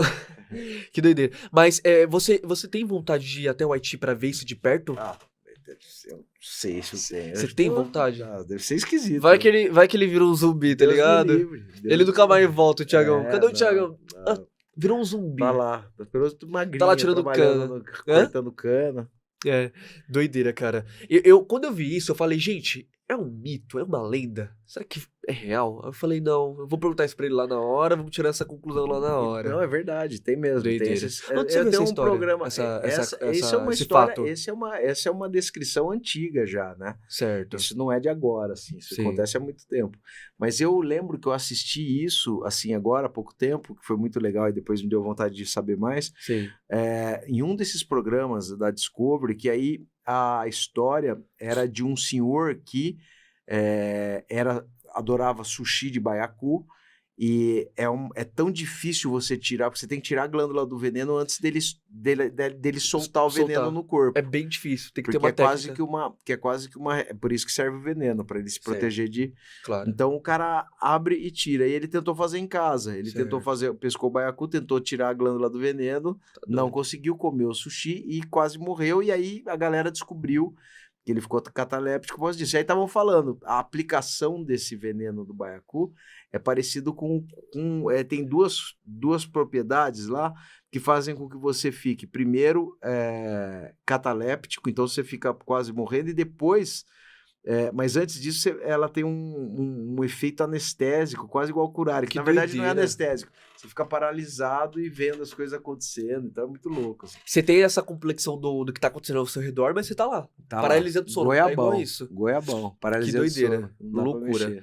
Que doideira. Mas você tem vontade de ir até o Haiti pra ver isso de perto? Eu não sei se eu tenho. Você tem vontade? Deve ser esquisito. Vai que ele vira um zumbi, tá ligado? Ele nunca mais volta, o Thiagão. Cadê o Thiagão? Virou um zumbi. Tá lá. Pelo magrinho, tá lá tirando cana. cortando cana. É, doideira, cara. Quando eu vi isso, eu falei, gente, é um mito, é uma lenda? Será que é real? Aí eu falei, não, eu vou perguntar isso pra ele lá na hora, vamos tirar essa conclusão lá na hora. Não, é verdade, tem mesmo. Tem Doideira. esses, Onde você eu viu essa tenho um história? programa. Isso é uma Esse história. fato? Essa é uma descrição antiga já, né? Certo. Isso não é de agora, assim. Isso Sim. acontece há muito tempo. Mas eu lembro que eu assisti isso, assim, agora há pouco tempo, que foi muito legal e depois me deu vontade de saber mais. Sim. Em um desses programas da Discovery, que aí a história era de um senhor que adorava sushi de baiacu, e é tão difícil você tirar, porque você tem que tirar a glândula do veneno antes dele soltar o veneno no corpo. É bem difícil, tem que Porque ter uma técnica. técnica. É quase que uma. É por isso que serve o veneno, para ele se proteger de. Claro. Então o cara abre e tira. E ele tentou fazer em casa. Ele tentou fazer, pescou o baiacu, tentou tirar a glândula do veneno, não conseguiu comer o sushi e quase morreu. E aí a galera descobriu que ele ficou cataléptico por causa disso. E aí estavam falando, a aplicação desse veneno do baiacu é parecido com tem duas propriedades lá que fazem com que você fique, primeiro, cataléptico, então você fica quase morrendo, e depois, mas antes disso, ela tem um efeito anestésico, quase igual ao curário, que na verdade não é anestésico. Você fica paralisado e vendo as coisas acontecendo, então é muito louco. Assim. Você tem essa complexão do que tá acontecendo ao seu redor, mas você tá lá. Paralisando o sono. Goiabão. É igual isso. Goiabão. Que doideira. Loucura.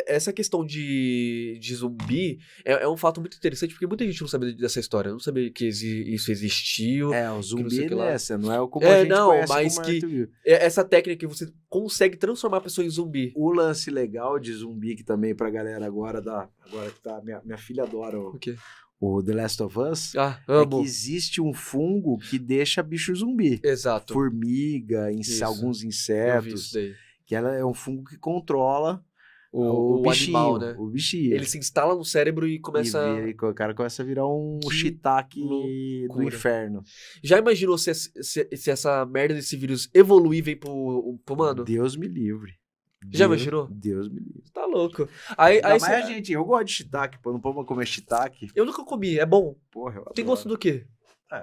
Essa questão de zumbi é um fato muito interessante, porque muita gente não sabe dessa história. Não sabia que isso existiu. O zumbi não é como a gente conhece, mas como que essa técnica que você consegue transformar a pessoa em zumbi. O lance legal de zumbi, que também pra galera agora que tá... Minha filha adora o The Last of Us, amo. É que existe um fungo que deixa bicho zumbi. Exato. Formiga, alguns insetos. Que ela é um fungo que controla o bichinho, animal, né? O bichinho. Ele se instala no cérebro e começa... o cara começa a virar um shiitake do inferno. Já imaginou se essa merda desse vírus evoluir e vem pro humano? Deus me livre. Já imaginou? Deus me livre. Tá louco. Eu gosto de shiitake, pô. Não pode comer shiitake. Eu nunca comi, é bom. Porra, eu Tem gosto do quê?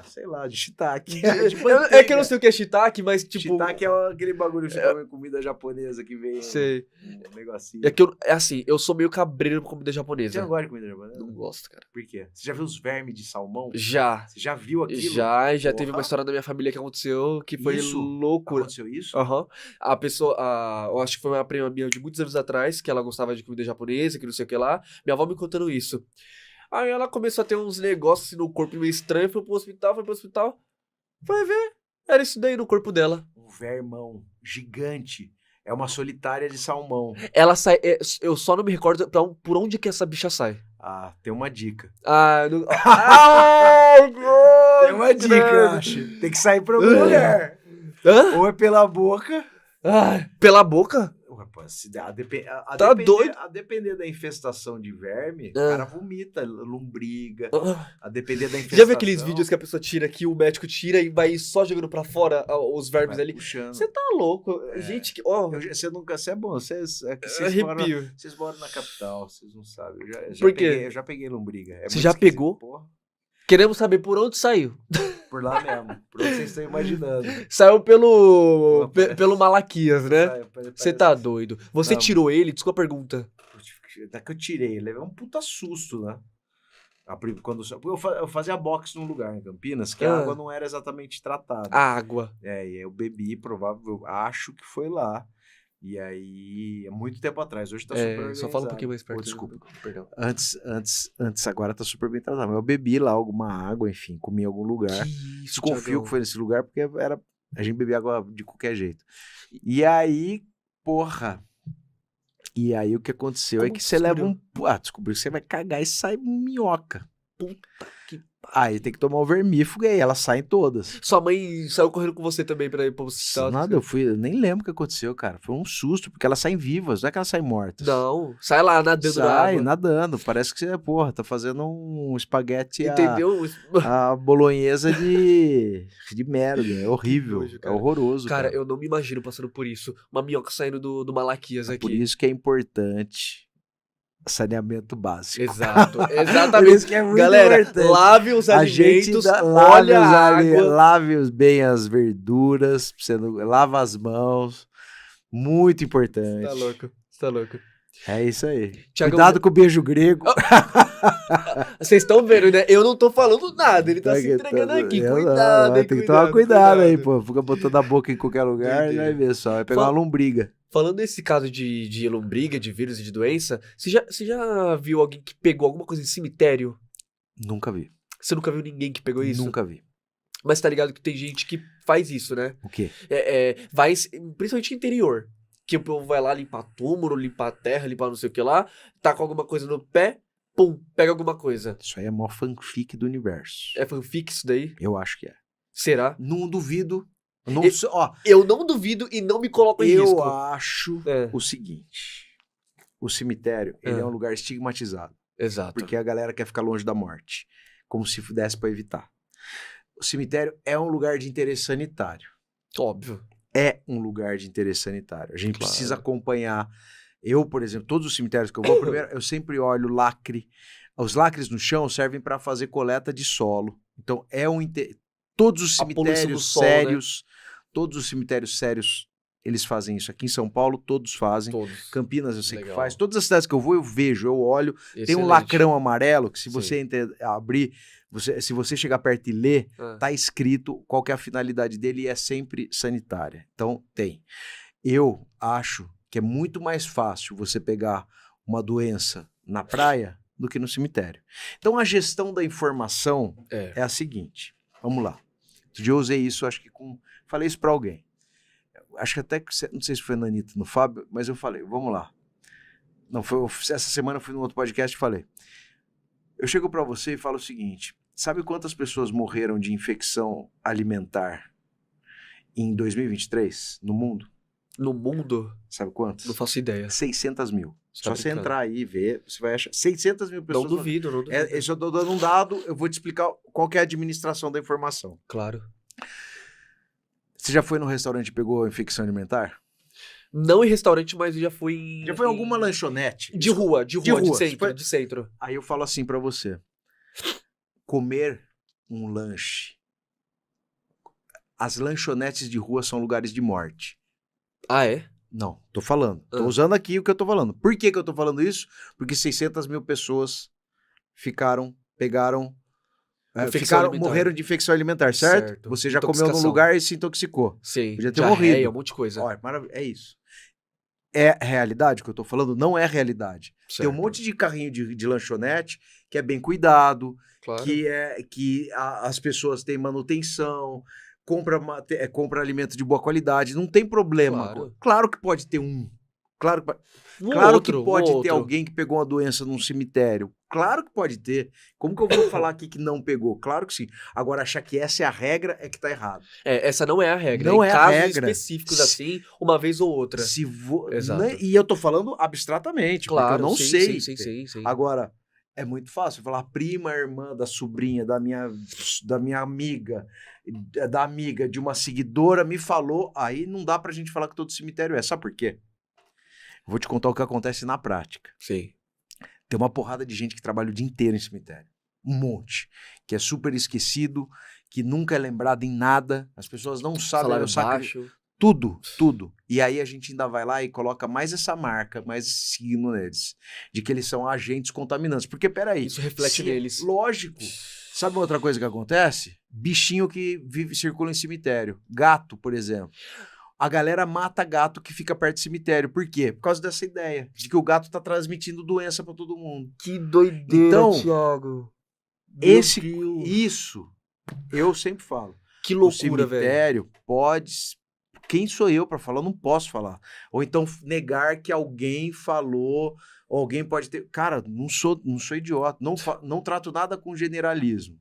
Sei lá, de shiitake. É que eu não sei o que é shiitake, mas tipo... Shiitake é aquele bagulho que você come comida japonesa que vem um negocinho. É que eu sou meio cabreiro com comida japonesa. Você não gosta de comida japonesa? Não gosto, cara. Por quê? Você já viu os vermes de salmão? Já. Você já viu aquilo? Já teve uma história da minha família que aconteceu que foi loucura. Aconteceu isso? Aham. A pessoa, eu acho que foi uma prima minha de muitos anos atrás, que ela gostava de comida japonesa, que não sei o que lá. Minha avó me contando isso. Aí ela começou a ter uns negócios assim, no corpo meio estranho, foi pro hospital. Foi ver, era isso daí no corpo dela. Um vermão gigante. É uma solitária de salmão. Ela sai, eu só não me recordo por onde que essa bicha sai. Tem uma dica. Não... Tem uma dica, eu acho. Tem que sair pra algum lugar. Ou é pela boca. Pela boca? Doido. A depender da infestação de verme, o cara vomita, lombriga. A depender da infestação. Já viu aqueles vídeos que a pessoa tira aqui, o médico tira e vai só jogando pra fora os vermes ali? Você tá louco. Gente, Você é bom, vocês moram na capital, vocês não sabem. Eu já peguei lombriga. Você já pegou? Porra. Queremos saber por onde saiu. Por lá mesmo, por onde vocês estão imaginando. Saiu pelo Malaquias, né? Você tá doido. Você tirou ele? Desculpa a pergunta. Da que eu tirei, levei um puta susto, né? Quando eu fazia boxe num lugar em Campinas, que a água não era exatamente tratada. A água. E aí eu bebi, eu acho que foi lá. E aí, há muito tempo atrás, hoje tá super organizado. Só fala um pouquinho mais perto. Desculpa, perdão. Antes agora tá super bem tratado. Mas eu bebi lá alguma água, enfim, comi em algum lugar. Desconfio que foi nesse lugar, porque a gente bebia água de qualquer jeito. E aí, porra... E aí o que aconteceu é que você leva descobriu que você vai cagar e sai minhoca. Puta que... Aí tem que tomar o vermífugo e aí elas saem todas. Sua mãe saiu correndo com você também pra ir pro hospital? Nada, eu nem lembro o que aconteceu, cara. Foi um susto, porque elas saem vivas, não é que elas saem mortas. Não, sai lá nadando na água. Nadando, parece que você, tá fazendo um espaguete Entendeu? A bolonhesa de merda, é horrível, é horroroso. Cara, eu não me imagino passando por isso, uma minhoca saindo do Malaquias aqui. Por isso que é importante saneamento básico. Exato, Por exatamente. isso que é muito Galera, importante. lave os A gente alimentos, lave, olha a água. lave bem as verduras, lava as mãos. Muito importante. Tá louco, tá louco. É isso aí. Thiagão, Cuidado com o beijo grego. vocês estão vendo, né? Eu não tô falando nada, ele tá se entregando aqui. Cuidado, hein? Tem que tomar cuidado aí, pô. Fica botando a boca em qualquer lugar, vai ver só. Vai pegar uma lombriga. Falando desse caso de lombriga, de vírus e de doença, você já viu alguém que pegou alguma coisa em cemitério? Nunca vi. Você nunca viu ninguém que pegou isso? Nunca vi. Mas tá ligado que tem gente que faz isso, né? O quê? Vai, principalmente interior. Que o povo vai lá limpar túmulo, limpar terra, limpar não sei o que lá, tá com alguma coisa no pé, pum, pega alguma coisa. Isso aí é a maior fanfic do universo. É fanfic isso daí? Eu acho que é. Será? Não duvido. Eu não duvido e não me coloco em risco. Eu acho o seguinte. O cemitério, ele é um lugar estigmatizado. Exato. Porque a galera quer ficar longe da morte. Como se desse pra evitar. O cemitério é um lugar de interesse sanitário. Óbvio. É um lugar de interesse sanitário. A gente precisa acompanhar. Eu, por exemplo, todos os cemitérios que eu vou, primeiro, eu sempre olho lacre. Os lacres no chão servem para fazer coleta de solo. Então, todos os cemitérios sol, sérios, todos os cemitérios sérios, eles fazem isso. Aqui em São Paulo, todos fazem. Todos. Campinas, eu sei Legal. que faz. Todas as cidades que eu vou, eu vejo, eu olho. Excelente. Tem um lacrão amarelo que se você abrir, se você chegar perto e ler, tá escrito qual que é a finalidade dele e é sempre sanitária. Então, tem. Eu acho que é muito mais fácil você pegar uma doença na praia do que no cemitério. Então, a gestão da informação é a seguinte. Vamos lá. Outro dia eu usei isso, acho que falei isso pra alguém. Acho que até, não sei se foi na Anitta, no Fábio, mas eu falei, vamos lá. Não, essa semana eu fui num outro podcast e falei. Eu chego pra você e falo o seguinte, sabe quantas pessoas morreram de infecção alimentar em 2023 no mundo? No mundo? Sabe quantas? Não faço ideia. 600 mil. Só você entrar aí e ver, você vai achar 600 mil pessoas. Não duvido, não duvido. Eu só tô dando um dado, eu vou te explicar qual que é a administração da informação. Claro. Você já foi num restaurante e pegou infecção alimentar? Não em restaurante, mas eu já fui em... Já foi em alguma lanchonete? De rua, de centro, de centro. Aí eu falo assim pra você. Comer um lanche. As lanchonetes de rua são lugares de morte. Ah, é? Não, tô falando. Tô usando aqui o que eu tô falando. Por que eu tô falando isso? Porque 600 mil pessoas morreram de infecção alimentar, certo? Você já comeu num lugar e se intoxicou. Sim. Podia ter morrido. Um monte de coisa. Olha, é isso. É realidade o que eu tô falando? Não é realidade. Certo. Tem um monte de carrinho de lanchonete que é bem cuidado, claro. que as pessoas têm manutenção, compra alimento de boa qualidade, não tem problema. Claro que pode ter Claro que pode ter alguém que pegou uma doença num cemitério. Claro que pode ter. Como que eu vou falar aqui que não pegou? Claro que sim. Agora, achar que essa é a regra é que tá errado. Essa não é a regra. Não em é casos a regra. específicos assim, uma vez ou outra. Exato. Né? E eu tô falando abstratamente, porque eu não sei. Sim. Agora, é muito fácil falar prima, irmã da sobrinha, da minha amiga, da amiga de uma seguidora me falou, aí não dá pra gente falar que todo cemitério é. Sabe por quê? Vou te contar o que acontece na prática. Sim. Tem uma porrada de gente que trabalha o dia inteiro em cemitério. Um monte. Que é super esquecido, que nunca é lembrado em nada. As pessoas não sabem. Baixo. Tudo. E aí a gente ainda vai lá e coloca mais essa marca, mais esse signo neles. De que eles são agentes contaminantes. Porque, peraí. Isso reflete neles. Lógico. Sabe uma outra coisa que acontece? Bichinho que circula em cemitério. Gato, por exemplo. A galera mata gato que fica perto do cemitério. Por quê? Por causa dessa ideia. De que o gato tá transmitindo doença pra todo mundo. Que doideira, então, Thiago. Isso, eu sempre falo. Que loucura, velho. O cemitério pode... Quem sou eu pra falar? Eu não posso falar. Ou então negar que alguém falou, ou alguém pode ter... Cara, não sou idiota. Não trato nada com generalismo.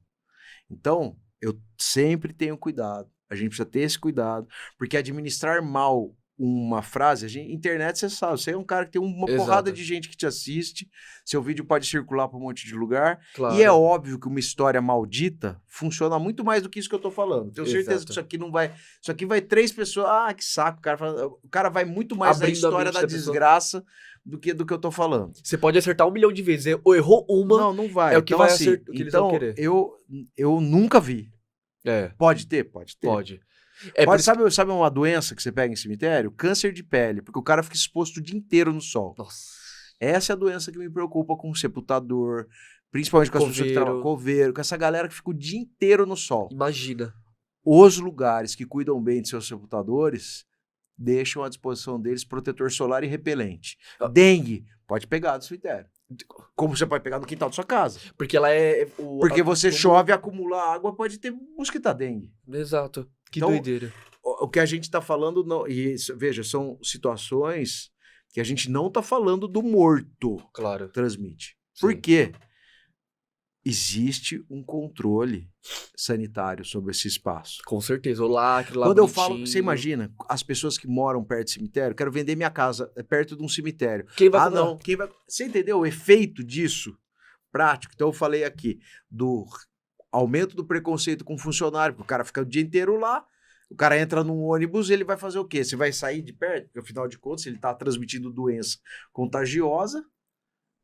Então, eu sempre tenho cuidado. A gente precisa ter esse cuidado, porque administrar mal uma frase, internet você sabe, você é um cara que tem uma Exato. porrada de gente que te assiste, seu vídeo pode circular para um monte de lugar, Claro. e é óbvio que uma história maldita funciona muito mais do que isso que eu tô falando. Tenho certeza Exato. que isso aqui não vai... Isso aqui vai 3 pessoas... Ah, que saco. O cara vai muito mais na Abrindo a história mente da da pessoa. desgraça do que eu tô falando. Você pode acertar 1 milhão de vezes. Errou uma, Não vai. é o que então, vai assim, acertar, o que eles vão então, querer. eu nunca vi. É, Pode ter? Pode ter. pode. É por Pode, isso sabe uma doença que você pega em cemitério? Câncer de pele, porque o cara fica exposto o dia inteiro no sol. Nossa. Essa é a doença que me preocupa com o sepultador, principalmente com as pessoas que trabalham coveiro, com essa galera que fica o dia inteiro no sol. Imagina. Os lugares que cuidam bem de seus sepultadores deixam à disposição deles protetor solar e repelente. Dengue, pode pegar do cemitério. Como você pode pegar no quintal da sua casa. Porque ela é... Porque você chove, acumula água, pode ter mosquito dengue. Exato. Que Então, doideira. O que a gente está falando, não, veja, são situações que a gente não está falando do morto Claro. transmite. Sim. Por quê? Existe um controle sanitário sobre esse espaço. Com certeza. O lacre lá Quando eu bonitinho. falo, você imagina, as pessoas que moram perto de cemitério, quero vender minha casa perto de um cemitério. Quem vai Ah, comprar? não. Quem vai... Você entendeu o efeito disso? Prático. Então eu falei aqui do aumento do preconceito com o funcionário, porque o cara fica o dia inteiro lá, o cara entra num ônibus, ele vai fazer o quê? Você vai sair de perto? Porque afinal de contas, ele tá transmitindo doença contagiosa,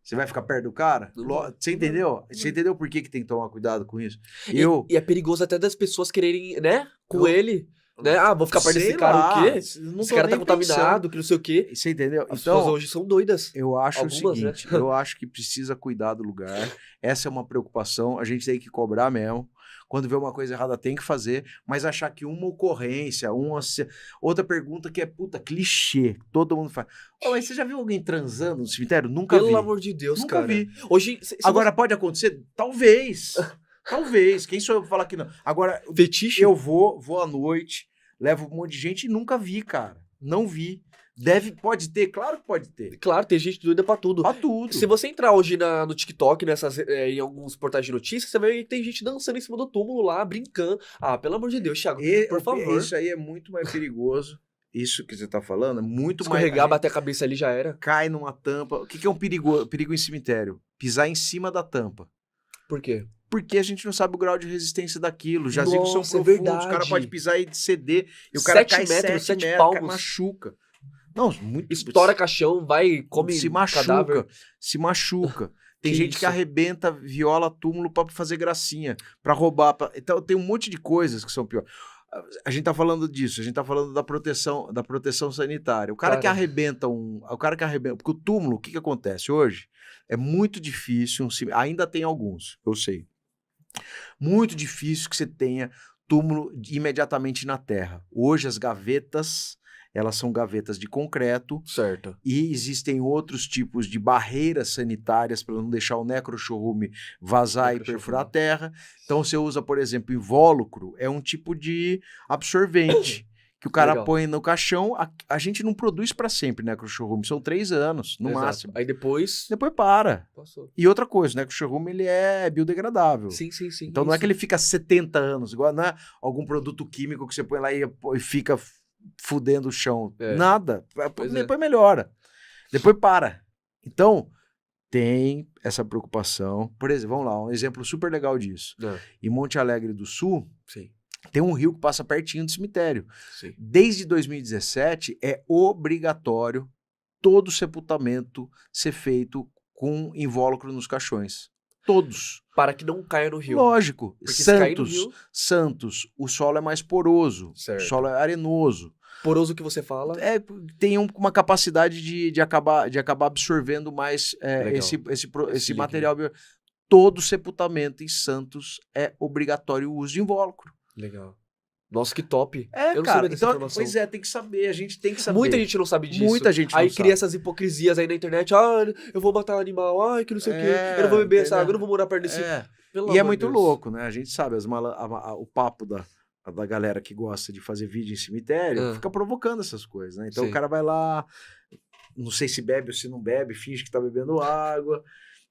você vai ficar perto do cara? Você entendeu? Você entendeu por que tem que tomar cuidado com isso? E é perigoso até das pessoas quererem, né? Com ele. Né? Ah, vou ficar perto desse Sei cara lá, o quê? não Esse tô cara tá nem contaminado, que não sei o quê. Você entendeu? As Então, pessoas hoje são doidas. eu acho Algumas, o seguinte, né? eu acho que precisa cuidar do lugar. Essa é uma preocupação, a gente tem que cobrar mesmo. Quando vê uma coisa errada, tem que fazer, mas achar que uma ocorrência, outra pergunta que é, puta, clichê, todo mundo faz. Oh, mas você já viu alguém transando no cemitério? Nunca vi. Pelo amor de Deus, Nunca cara. vi. Hoje, Agora, pode acontecer? Talvez. Talvez. Quem sou eu pra falar que não? Agora, fetiche? eu vou à noite, levo um monte de gente e nunca vi, cara. Não vi. Pode ter? Claro que pode ter. Claro, tem gente doida pra tudo. Pra tudo. Se você entrar hoje no TikTok, em alguns portais de notícias, você vai ver que tem gente dançando em cima do túmulo lá, brincando. Ah, pelo amor de Deus, Thiago, por favor. Isso aí é muito mais perigoso. Isso que você tá falando é muito mais... Escorregar, bater a cabeça ali já era. Cai numa tampa. O que é um perigo em cemitério? Pisar em cima da tampa. Por quê? Porque a gente não sabe o grau de resistência daquilo. Os jazigos são Nossa, é profundos, o verdade. cara pode pisar e ceder, e o cara 7 cai metros, 7 7 metros, palmos. machuca. Não, muito... Estoura caixão, vai, come se machuca, cadáver. se machuca. Tem Que gente isso? que arrebenta, viola túmulo pra fazer gracinha, pra roubar. Então tem um monte de coisas que são piores. A gente tá falando disso, a gente tá falando da proteção sanitária. O cara que arrebenta porque o túmulo, o que acontece hoje? É muito difícil, ainda tem alguns, eu sei. Muito difícil que você tenha túmulo imediatamente na terra. Hoje as gavetas, elas são gavetas de concreto. Certo. E existem outros tipos de barreiras sanitárias para não deixar o necrochorume vazar e perfurar a terra. Então você usa, por exemplo, invólucro, é um tipo de absorvente que o cara põe no caixão. A gente não produz para sempre necrochorume, são 3 anos no máximo. Aí depois para. Passou. E outra coisa, o necrochorume ele é biodegradável. Sim. Então não é que ele fica 70 anos, igual não é algum produto químico que você põe lá e fica fudendo o chão. Nada. Depois melhora. Depois para. Então, tem essa preocupação. Por exemplo, vamos lá, um exemplo super legal disso. Em Monte Alegre do Sul, tem um rio que passa pertinho do cemitério. Sim. Desde 2017, é obrigatório todo sepultamento ser feito com invólucro nos caixões. Todos. Para que não caia no rio. Lógico. Porque se cair no rio... Santos, o solo é mais poroso. Certo. O solo é arenoso. Poroso que você fala? Tem uma capacidade de acabar absorvendo mais esse material. Todo sepultamento em Santos é obrigatório o uso de invólucro. Legal. Nossa, que top. Eu não cara, sabia dessa informação. Pois é, tem que saber, a gente tem que saber. Muita gente não sabe disso. Muita gente não aí sabe. Cria essas hipocrisias aí na internet. Ah, eu vou matar um animal. Ai, que não sei o quê. Eu não vou beber essa água, eu não vou morar perto desse... E é muito louco, né? A gente sabe, o papo da galera que gosta de fazer vídeo em cemitério fica provocando essas coisas, né? Então o cara vai lá, não sei se bebe ou se não bebe, finge que tá bebendo água.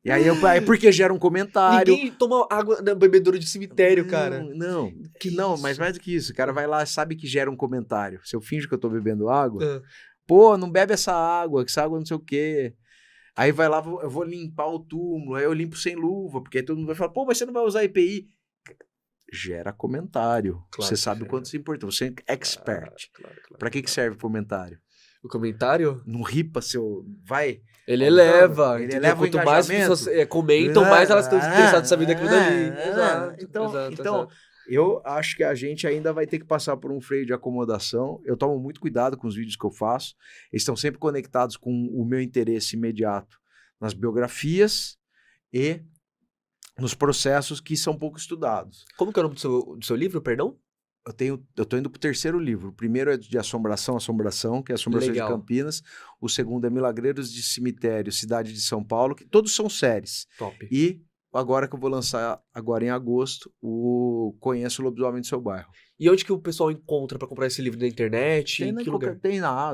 E aí, porque gera um comentário. Ninguém toma água na bebedouro de cemitério, cara. Não, Que não, isso? mas mais do que isso. O cara vai lá, sabe que gera um comentário. Se eu finjo que eu tô bebendo água, Ah, pô, não bebe essa água, que essa água não sei o quê. Aí vai lá, eu vou limpar o túmulo, aí eu limpo sem luva, porque aí todo mundo vai falar, pô, mas você não vai usar EPI. Gera comentário. Claro Você que sabe o gera. quanto isso é importante. Você é expert. Claro. Pra que serve o comentário? O comentário? Não ripa seu... Vai... Ele aumentando? eleva, Ele entendeu? eleva o Quanto mais as engajamento. pessoas comentam, mais elas estão interessadas em saber daquilo dali. Exato, Então, exato. eu acho que a gente ainda vai ter que passar por um freio de acomodação. Eu tomo muito cuidado com os vídeos que eu faço. Eles estão sempre conectados com o meu interesse imediato nas biografias e nos processos que são pouco estudados. Como que é o nome do seu livro, perdão? Eu tô indo pro terceiro livro. O primeiro é de Assombração, que é Assombração Legal. de Campinas. O segundo é Milagreiros de Cemitério, Cidade de São Paulo, que todos são séries. Top. E agora que eu vou lançar, agora em agosto, o Conheço o Lobisomem do Seu Bairro. E onde que o pessoal encontra pra comprar esse livro na internet? Tem, Em que lugar?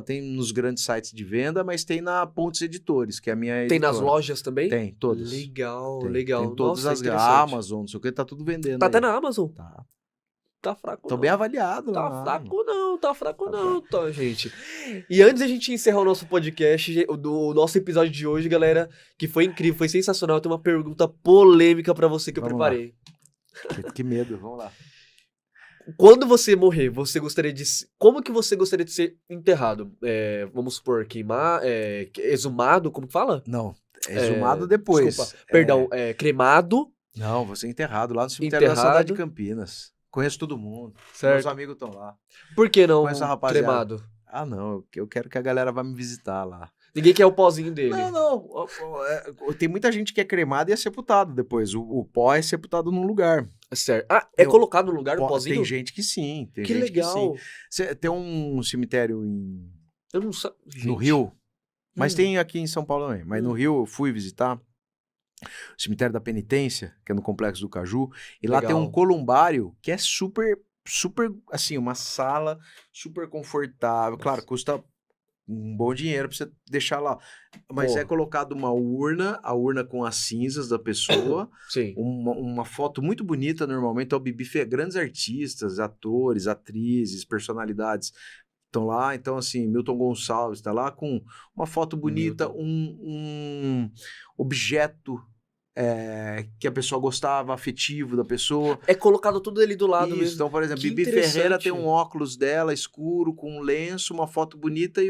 tem nos grandes sites de venda, mas tem na Pontes Editores, que é a minha Tem editora. nas lojas também? Tem, todas. Legal, Tem, legal. Tem todas Nossa, as interessante. Amazon, não sei o que, tá tudo vendendo Tá aí. até na Amazon. Tá. Tá fraco Tô não. bem avaliado lá. Tá fraco Tá não, tá, gente. E antes da gente encerrar o nosso podcast, do nosso episódio de hoje, galera, que foi incrível, foi sensacional, eu tenho uma pergunta polêmica pra você que eu Vamos lá. preparei. Que medo, vamos lá. Quando você morrer, você gostaria de... Como que você gostaria de ser enterrado? Vamos supor, exumado, como que fala? Não, exumado depois. Desculpa, perdão, cremado, Não, vou ser enterrado lá no cemitério da Saudade de Campinas. Conheço todo mundo. Meus certo? amigos estão lá. Por que não Conheço a rapaziada. cremado? Ah, não, eu quero que a galera vá me visitar lá. Ninguém quer o pozinho dele. Não. Tem muita gente que é cremado e é sepultado depois. O pó é sepultado num lugar. Certo. Ah, é colocado no lugar o pozinho? Tem gente que sim. Tem que gente legal. Que sim. Tem um cemitério Eu não sei. no Rio, mas tem aqui em São Paulo também. Mas no Rio eu fui visitar o cemitério da Penitência, que é no Complexo do Caju, e lá tem um columbário que é super, assim, uma sala super confortável. Nossa. Claro, custa um bom dinheiro pra você deixar lá. Mas é colocado uma urna, a urna com as cinzas da pessoa, Sim. uma foto muito bonita normalmente, o Bibi grandes artistas, atores, atrizes, personalidades estão lá, então assim, Milton Gonçalves está lá com uma foto bonita, um objeto que a pessoa gostava, afetivo da pessoa. É colocado tudo ali do lado Isso, mesmo. então, por exemplo, Que Bibi interessante. Ferreira tem um óculos dela escuro, com um lenço, uma foto bonita e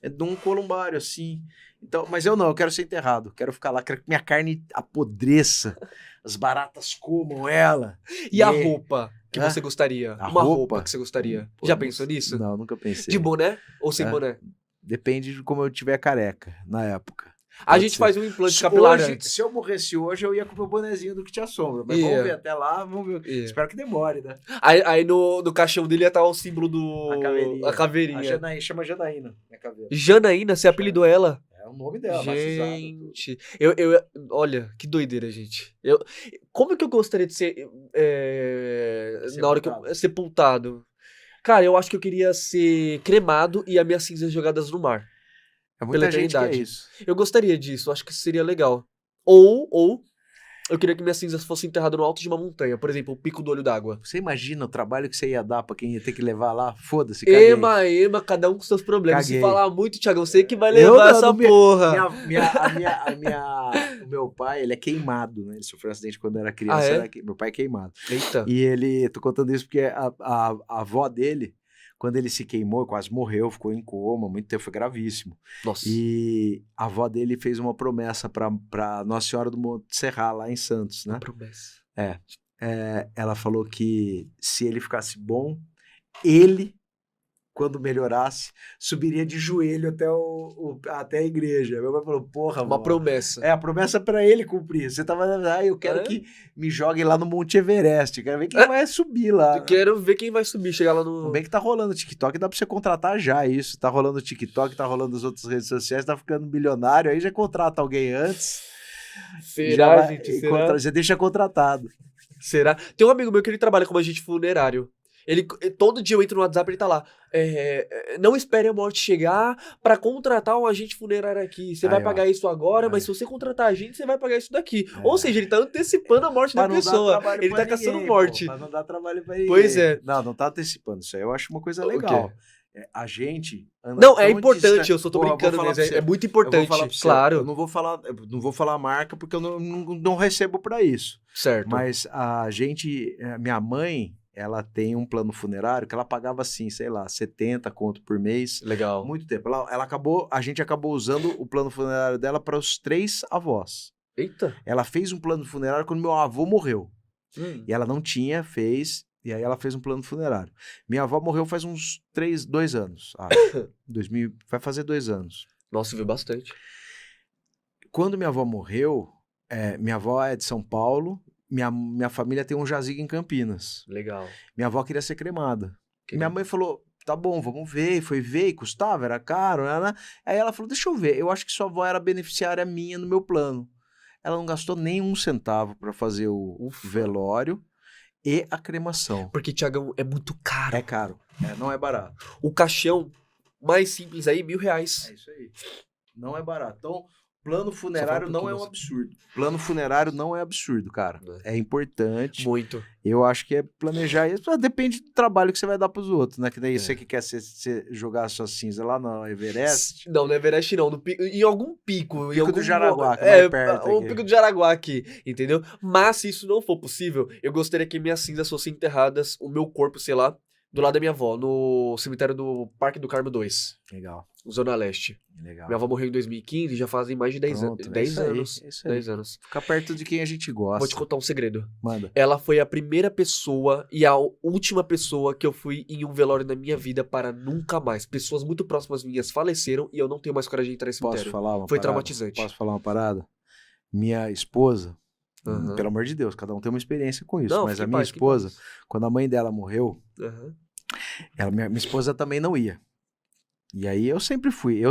de um columbário, assim. Então, mas eu quero ser enterrado, quero ficar lá, quero que minha carne apodreça, as baratas comam ela. E a roupa que você gostaria? Uma roupa que você gostaria? Pô, Já pensou nisso? Não, nunca pensei. De boné ou sem boné? Depende de como eu tiver careca na época. A gente faz um implante capilar antes. Se eu morresse hoje, eu ia com o meu bonezinho do que te assombra. Mas vamos ver até lá, vamos ver. Espero que demore, né? Aí no caixão dele ia estar o símbolo do... A caveirinha. Chama Janaína, minha caveira. Janaína, você apelidou ela? É o nome dela, gente, olha, que doideira, gente. Como que eu gostaria de ser na hora que eu sepultado? Cara, eu acho que eu queria ser cremado e as minhas cinzas jogadas no mar. É muita gente que é eternidade. isso. Eu gostaria disso, acho que seria legal. Ou eu queria que minhas cinzas fossem enterradas no alto de uma montanha, por exemplo, o Pico do Olho d'Água. Você imagina o trabalho que você ia dar pra quem ia ter que levar lá? Foda-se, caguei. Ema, cada um com seus problemas. Caguei. Se falar muito, Thiago, eu sei que vai levar essa porra. O meu pai, ele é queimado, né? Ele sofreu um acidente quando era criança. Meu pai é queimado. Eita. E tô contando isso porque a avó dele, quando ele se queimou, quase morreu, ficou em coma, muito tempo, foi gravíssimo. Nossa. E a avó dele fez uma promessa pra Nossa Senhora do Monte Serra, lá em Santos, né? Uma promessa. Ela falou que se ele ficasse bom, ele, quando melhorasse, subiria de joelho até a igreja. Meu pai falou, porra, Uma promessa. a promessa pra ele cumprir. Você tava, eu quero que me joguem lá no Monte Everest. Eu quero ver quem vai subir lá. Eu quero ver quem vai subir, chegar lá no... Não bem que tá rolando o TikTok, dá pra você contratar já isso. Tá rolando o TikTok, tá rolando as outras redes sociais, tá ficando bilionário, aí já contrata alguém antes. Será, gente? Já deixa contratado. Será? Tem um amigo meu que ele trabalha como agente funerário. Todo dia eu entro no WhatsApp e ele tá lá. Não espere a morte chegar pra contratar um agente funerário aqui. Você vai Aí, ó. pagar isso agora, Aí. mas se você contratar a gente, você vai pagar isso daqui. É. Ou seja, ele tá antecipando a morte da Pra não dar pessoa. trabalho Ele pra tá caçando ninguém, morte. Pô, pra não dar trabalho pra ninguém. Pois é. Não tá antecipando isso aí. Eu acho uma coisa O quê? legal. A gente anda Não, é tão importante, distante. eu só tô Porra, brincando vou falar mesmo. pra você. É muito Eu vou importante, falar pra você, claro. Eu não vou falar a marca porque eu não recebo pra isso. Certo. Mas minha mãe, ela tem um plano funerário que ela pagava assim, sei lá, 70 conto por mês. Legal. Muito tempo. A gente acabou usando o plano funerário dela para os 3 avós. Eita. Ela fez um plano funerário quando meu avô morreu. E ela não tinha, fez, e aí ela fez um plano funerário. Minha avó morreu faz uns 2 anos, acho. Vai fazer 2 anos. Nossa, viu bastante. Quando minha avó morreu, minha avó é de São Paulo, minha família tem um jazigo em Campinas. Legal. Minha avó queria ser cremada. Minha mãe falou, tá bom, vamos ver. Foi ver, custava, era caro, né? Aí ela falou, deixa eu ver, eu acho que sua avó era beneficiária minha no meu plano. Ela não gastou nem um centavo para fazer o velório e a cremação. Porque, Tiagão, é muito caro. É caro, não é barato. O caixão mais simples aí, R$1.000. É isso aí. Não é barato. Então, plano funerário não é um absurdo. Plano funerário não é absurdo, cara. É importante. Muito. Eu acho que é planejar isso. Depende do trabalho que você vai dar pros outros, né? Que daí você que quer jogar a sua cinza lá no Everest. Não, no Everest não. Em algum pico. Em algum do Jaraguá, que é mais perto o aqui. pico do Jaraguá aqui, entendeu? Mas se isso não for possível, eu gostaria que minhas cinzas fossem enterradas, o meu corpo, sei lá, do lado da minha avó, no cemitério do Parque do Carmo 2. Legal. Zona Leste. Legal. Minha avó morreu em 2015, já fazem mais de 10 anos. 10 anos. 10 anos. Ficar perto de quem a gente gosta. Vou te contar um segredo. Manda. Ela foi a primeira pessoa e a última pessoa que eu fui em um velório na minha vida para nunca mais. Pessoas muito próximas minhas faleceram e eu não tenho mais coragem de entrar nesse cemitério. Posso falar uma Foi parada? traumatizante. Posso falar uma parada? Minha esposa, Uhum. pelo amor de Deus, cada um tem uma experiência com isso. Não, mas fique a minha paz, fique esposa, paz. quando a mãe dela morreu, Uhum. minha esposa também não ia. E aí eu sempre fui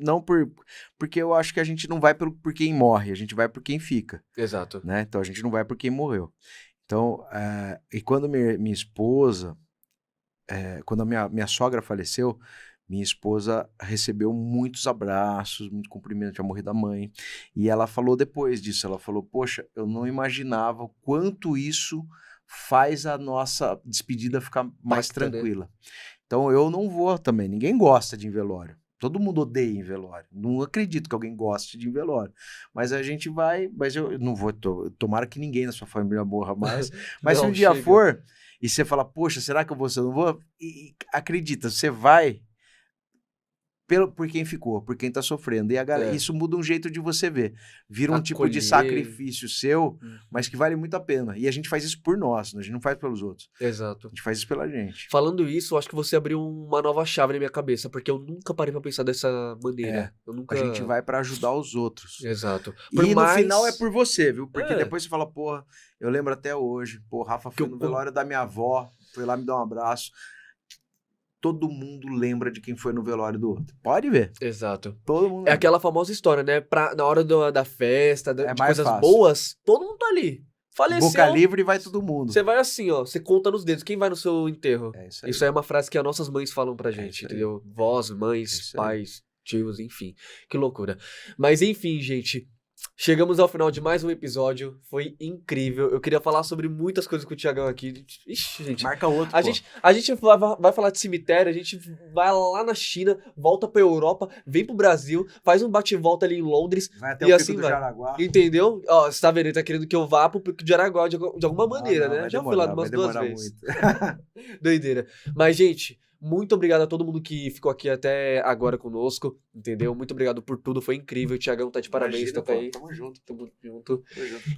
não porque eu acho que a gente não vai por quem morre, a gente vai por quem fica. Exato. Né? Então a gente não vai por quem morreu. Então, e quando minha esposa, quando a minha sogra faleceu, minha esposa recebeu muitos abraços, muito cumprimento, tinha morrido a mãe. E ela falou depois disso, ela falou, poxa, eu não imaginava o quanto isso faz a nossa despedida ficar mais tranquila. Né? Então eu não vou também, ninguém gosta de ir em velório. Todo mundo odeia em velório. Não acredito que alguém goste de ir em velório. Mas a gente vai, mas eu não vou, tomara que ninguém na sua família morra mais. Mas não, se um dia for, e você fala, poxa, será que eu vou, se eu não vou? E acredita, você vai por quem ficou, por quem tá sofrendo. E isso muda um jeito de você ver. Vira um tipo de sacrifício seu, mas que vale muito a pena. E a gente faz isso por nós, a gente não faz pelos outros. Exato. A gente faz isso pela gente. Falando isso, eu acho que você abriu uma nova chave na minha cabeça, porque eu nunca parei pra pensar dessa maneira. A gente vai pra ajudar os outros. Exato. No final é por você, viu? Porque depois você fala, porra, eu lembro até hoje, Rafa foi no velório da minha avó, foi lá me dar um abraço. Todo mundo lembra de quem foi no velório do outro. Pode ver. Exato. Todo mundo lembra. É aquela famosa história, né? Na hora da festa, de coisas boas, todo mundo tá ali. Faleceu. Boca livre vai todo mundo. Você vai assim, ó, você conta nos dedos. Quem vai no seu enterro? É isso aí. Isso aí é uma frase que as nossas mães falam pra gente, entendeu? Vós, mães, pais, tios, enfim. Que loucura. Mas enfim, gente. Chegamos ao final de mais um episódio, foi incrível. Eu queria falar sobre muitas coisas com o Tiagão aqui. Ixi, gente. Marca outro, a gente vai falar de cemitério, a gente vai lá na China, volta pra Europa, vem pro Brasil, faz um bate-volta ali em Londres. Vai até e o assim Pico do Jaraguá. Entendeu? Ó, você tá vendo, ele tá querendo que eu vá pro Pico do Jaraguá de alguma maneira, né? Já fui lá umas 2 vezes. Doideira. Mas, gente... Muito obrigado a todo mundo que ficou aqui até agora conosco, entendeu? Muito obrigado por tudo, foi incrível. O Tiagão tá de parabéns, tá aí. Tamo junto.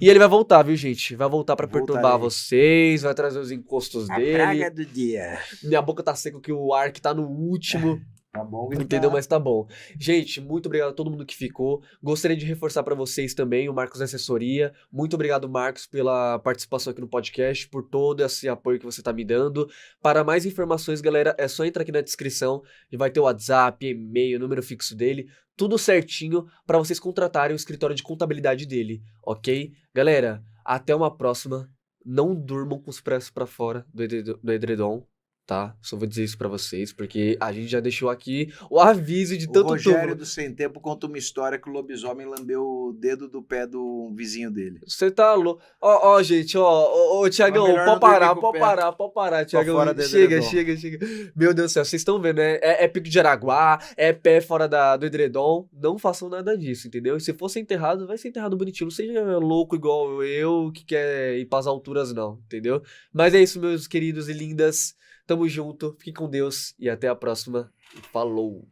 E ele vai voltar, viu, gente? Vai voltar pra perturbar vocês, vai trazer os encostos dele. A praga do dia. Minha boca tá seca que o ar que tá no último. Tá bom, entendeu? Mas tá bom. Gente, muito obrigado a todo mundo que ficou. Gostaria de reforçar pra vocês também o Marcos da Assessoria. Muito obrigado, Marcos, pela participação aqui no podcast, por todo esse apoio que você tá me dando. Para mais informações, galera, é só entrar aqui na descrição e vai ter o WhatsApp, e-mail, número fixo dele, tudo certinho pra vocês contratarem o escritório de contabilidade dele, ok? Galera, até uma próxima. não durmam com os pés pra fora do edredom, tá? Só vou dizer isso pra vocês, porque a gente já deixou aqui o aviso de O tanto Rogério túmulo. do Sem Tempo conta uma história que o lobisomem lambeu o dedo do pé do vizinho dele. Você tá louco. Ó, gente, ô, Thiagão, Mas melhor pode não dormir parar, com o pode pé parar, pode parar, Thiagão. fora do Chega, edredom. chega. Meu Deus do céu, vocês estão vendo, né? É Pico de Araguá, é pé fora do edredom. Não façam nada disso, entendeu? E se for ser enterrado, vai ser enterrado bonitinho. Não seja louco igual eu, que quer ir pras alturas, não, entendeu? Mas é isso, meus queridos e lindas. Tamo junto, fiquem com Deus e até a próxima. Falou!